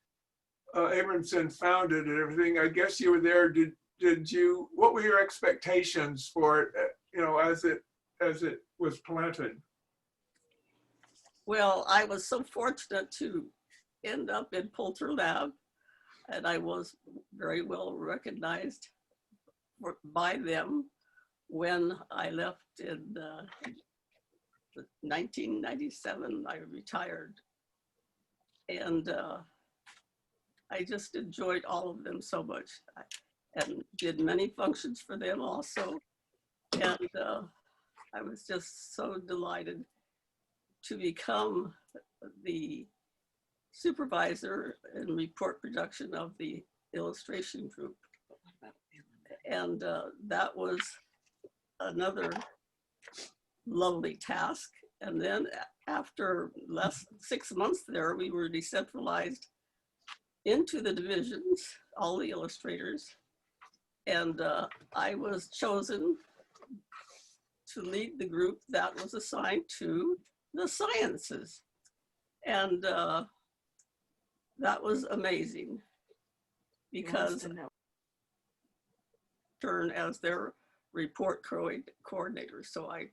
Abramson founded it, everything, I guess you were there. Did you, what were your expectations for it, you know, as it was planted? Well, I was so fortunate to end up in Poulter Lab, and I was very well recognized by them when I left in 1997. I retired, and I just enjoyed all of them so much, and did many functions for them also. And I was just so delighted to become the supervisor in report production of the illustration group. And that was another lovely task. And then after 6 months there, we were decentralized into the divisions, all the illustrators. And I was chosen to lead the group that was assigned to the sciences. And that was amazing because turn as their report coordinator. So I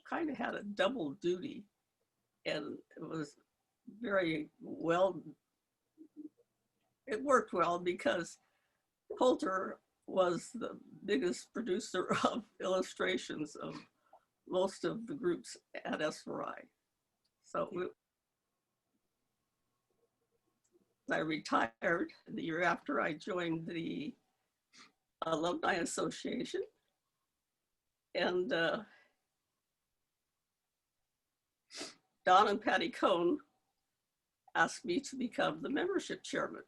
kind of had a double duty, and it was very well, it worked well because Poulter was the biggest producer of illustrations of most of the groups at SRI. So I retired the year after. I joined the Alumni Association, and Don and Patty Cohn asked me to become the membership chairman.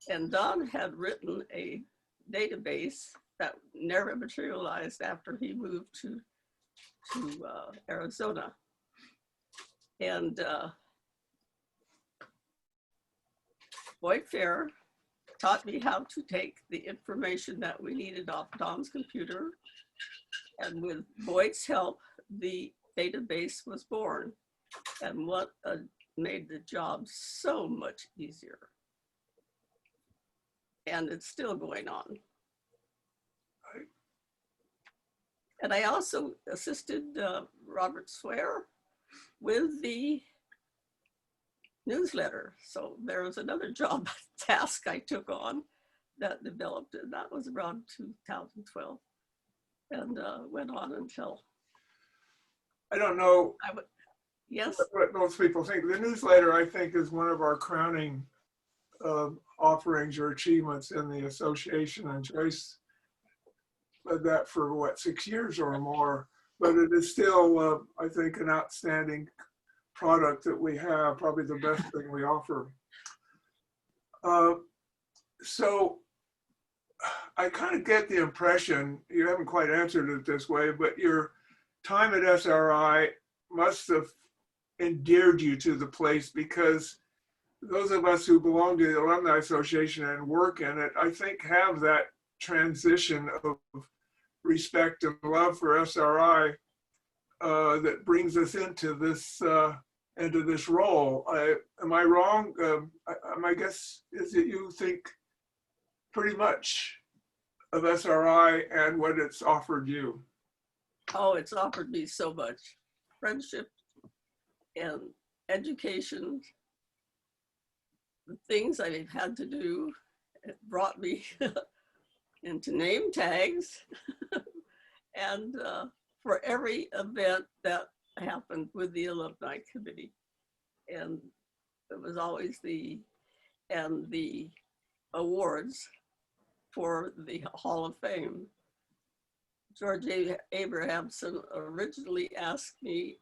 And Don had written a database that never materialized after he moved to Arizona. And Boyd Fair taught me how to take the information that we needed off Don's computer. And with Boyd's help, the database was born. And what made the job so much easier. And it's still going on. And I also assisted Robert Swear with the newsletter. So there was another job task I took on that developed, and that was around 2012, and went on until. I don't know. Yes. What most people think. The newsletter, I think, is one of our crowning offerings or achievements in the association, and Joyce led that for what, 6 years or more. But it is still, I think, an outstanding product that we have, probably the best thing we offer. So I kind of get the impression, you haven't quite answered it this way, but your time at SRI must have endeared you to the place, because those of us who belong to the Alumni Association and work in it, I think, have that transition of respect and love for SRI that brings us into this role. Am I wrong? My guess is that you think pretty much of SRI and what it's offered you. Oh, it's offered me so much. Friendship and education, the things I've had to do, it brought me into name tags and for every event that happened with the alumni committee. And it was always the awards for the Hall of Fame. George Abrahamson originally asked me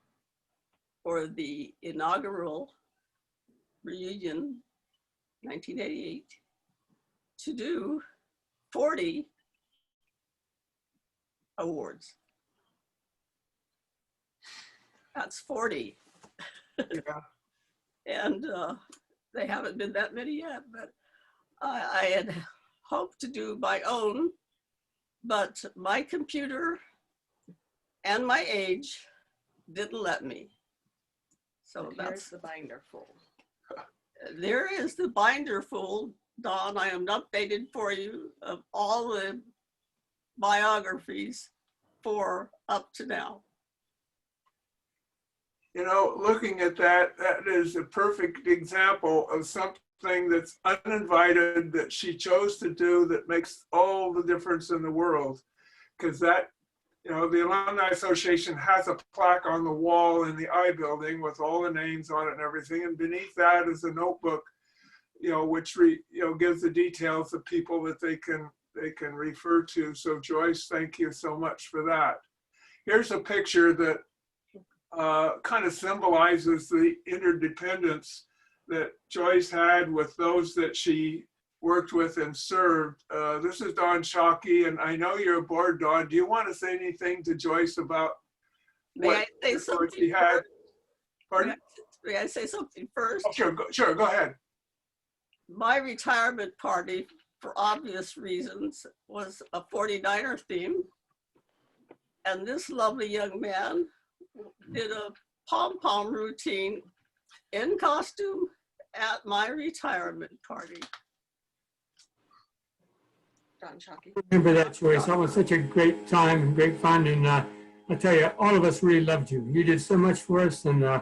for the inaugural reunion, 1988, to do 40 awards. That's 40. Yeah. And they haven't been that many yet, but I had hoped to do my own, but my computer and my age didn't let me. So that's the binder full. There is the binder full, Don. I am updated for you of all the biographies for up to now. You know, looking at that, that is a perfect example of something that's uninvited that she chose to do that makes all the difference in the world. Because that, you know, the Alumni Association has a plaque on the wall in the I building with all the names on it and everything. And beneath that is a notebook, you know, which gives the details of people that they can refer to. So Joyce, thank you so much for that. Here's a picture that kind of symbolizes the interdependence that Joyce had with those that she worked with and served. This is Don Shockey, and I know you're aboard, Don. Do you want to say anything to Joyce about May I say what something she had? first? Pardon? May I say something first? Oh, sure, go ahead. My retirement party, for obvious reasons, was a 49er theme. And this lovely young man did a pom-pom routine in costume at my retirement party. Don Shockey. Remember that, Joyce. That was such a great time and great fun. And I tell you, all of us really loved you. You did so much for us, and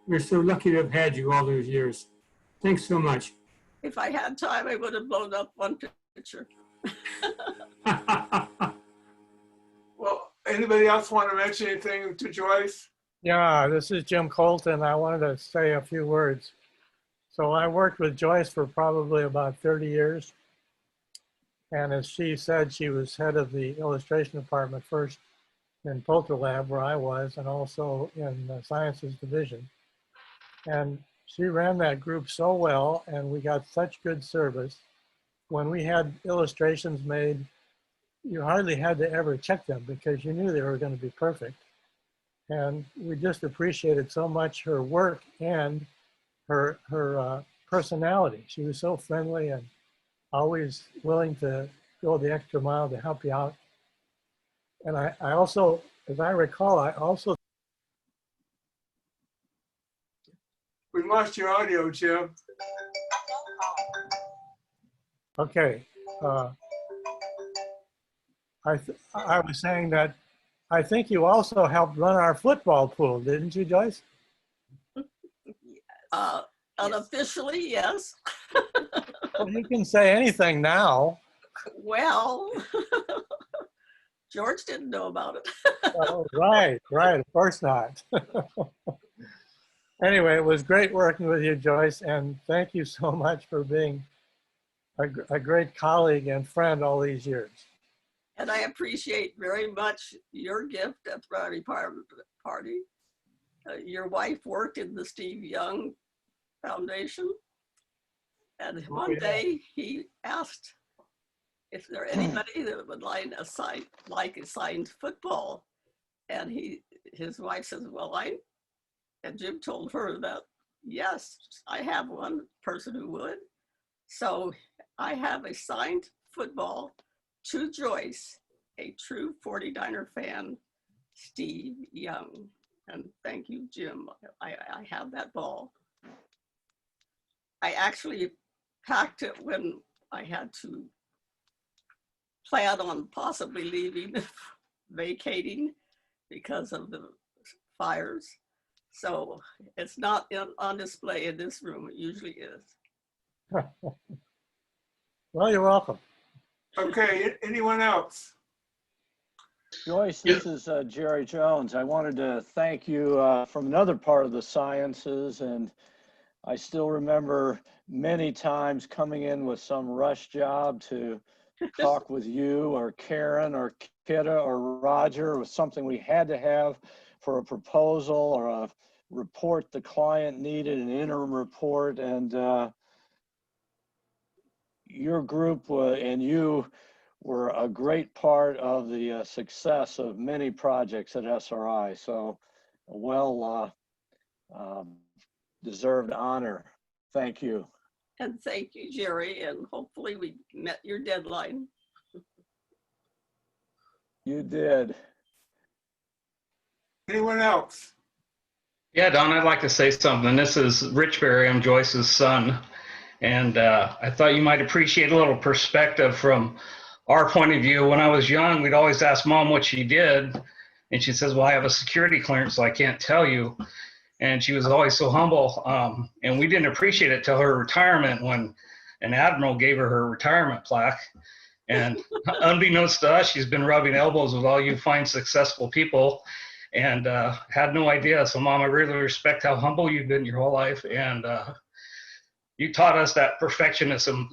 we're so lucky to have had you all those years. Thanks so much. If I had time, I would have blown up one picture. Well, anybody else want to mention anything to Joyce? Yeah, this is Jim Colton. I wanted to say a few words. So I worked with Joyce for probably about 30 years. And as she said, she was head of the illustration department first in Poulter Lab, where I was, and also in the sciences division. And she ran that group so well, and we got such good service. When we had illustrations made, you hardly had to ever check them because you knew they were going to be perfect. And we just appreciated so much her work and her personality. She was so friendly and always willing to go the extra mile to help you out. And I also, as I recall, We lost your audio, Jim. okay. I was saying that I think you also helped run our football pool, didn't you, Joyce? Unofficially, yes. Well, you can say anything now. Well, George didn't know about it. Oh, right, of course not. Anyway, it was great working with you, Joyce, and thank you so much for being a great colleague and friend all these years. And I appreciate very much your gift at the retirement party. Your wife worked in the Steve Young Foundation. And one day he asked if there anybody that would like a signed football. And his wife says, well, and Jim told her that, yes, I have one person who would. So I have a signed football to Joyce, a true 49er fan, Steve Young. And thank you, Jim. I have that ball. I actually packed it when I had to plan on possibly leaving, vacating because of the fires. So it's not on display in this room. It usually is. Well, you're welcome. Okay, anyone else? Joyce, this is Jerry Jones. I wanted to thank you from another part of the sciences, and I still remember many times coming in with some rush job to talk with you or Karen or Kidda or Roger with something we had to have for a proposal or a report the client needed, an interim report, and your group and you were a great part of the success of many projects at SRI. So well deserved honor. Thank you. And thank you, Jerry. And hopefully we met your deadline. You did. Anyone else? Yeah, Don, I'd like to say something. This is Rich Berry. I'm Joyce's son. And I thought you might appreciate a little perspective from our point of view. When I was young, we'd always ask Mom what she did. And she says, well, I have a security clearance, so I can't tell you. And she was always so humble. And we didn't appreciate it till her retirement when an admiral gave her retirement plaque. And unbeknownst to us, she's been rubbing elbows with all you fine, successful people and had no idea. So Mom, I really respect how humble you've been your whole life. And you taught us that perfectionism.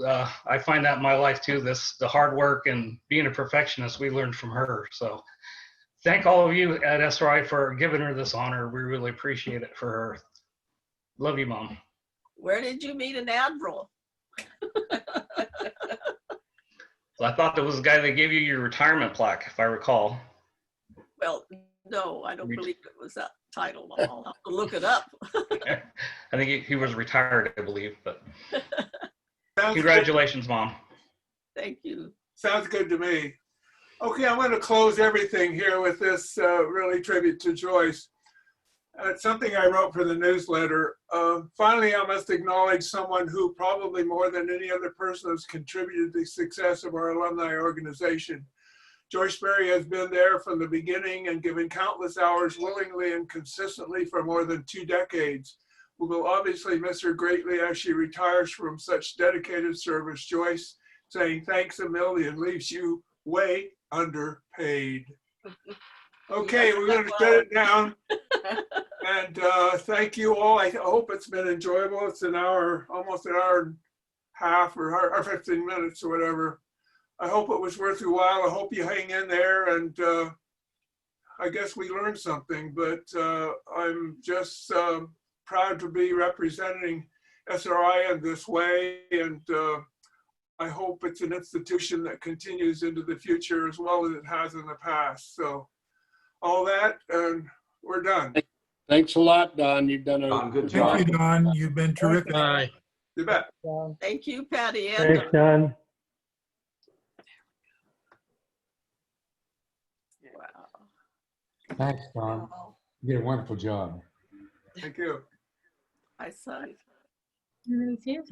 I find that in my life too, the hard work and being a perfectionist we learned from her. So thank all of you at SRI for giving her this honor. We really appreciate it for her. Love you, Mom. Where did you meet an admiral? So I thought that was the guy that gave you your retirement plaque, if I recall. Well, no, I don't believe it was that title. I'll have to look it up. I think he was retired, I believe, but Sounds congratulations, Mom. Thank you. Sounds good to me. Okay, I'm going to close everything here with this really tribute to Joyce. It's something I wrote for the newsletter. Finally, I must acknowledge someone who probably more than any other person has contributed to the success of our alumni organization. Joyce Berry has been there from the beginning and given countless hours willingly and consistently for more than 2 decades. We will obviously miss her greatly as she retires from such dedicated service. Joyce, saying thanks a million, leaves you way underpaid. Okay, we're going to shut it down. And thank you all. I hope it's been enjoyable. It's an hour, almost an hour and a half or 15 minutes or whatever. I hope it was worth your while. I hope you hang in there, and I guess we learned something, but I'm just proud to be representing SRI in this way, and I hope it's an institution that continues into the future as well as it has in the past. So all that, and we're done. Thanks a lot, Don. You've done a Don, good job. Thank you, Don. You've been terrific. Bye. You bet. Thank you, Patty. And Thanks, Don. wow. Thanks, Don. You did a wonderful job. Thank you. I signed. Let me see it.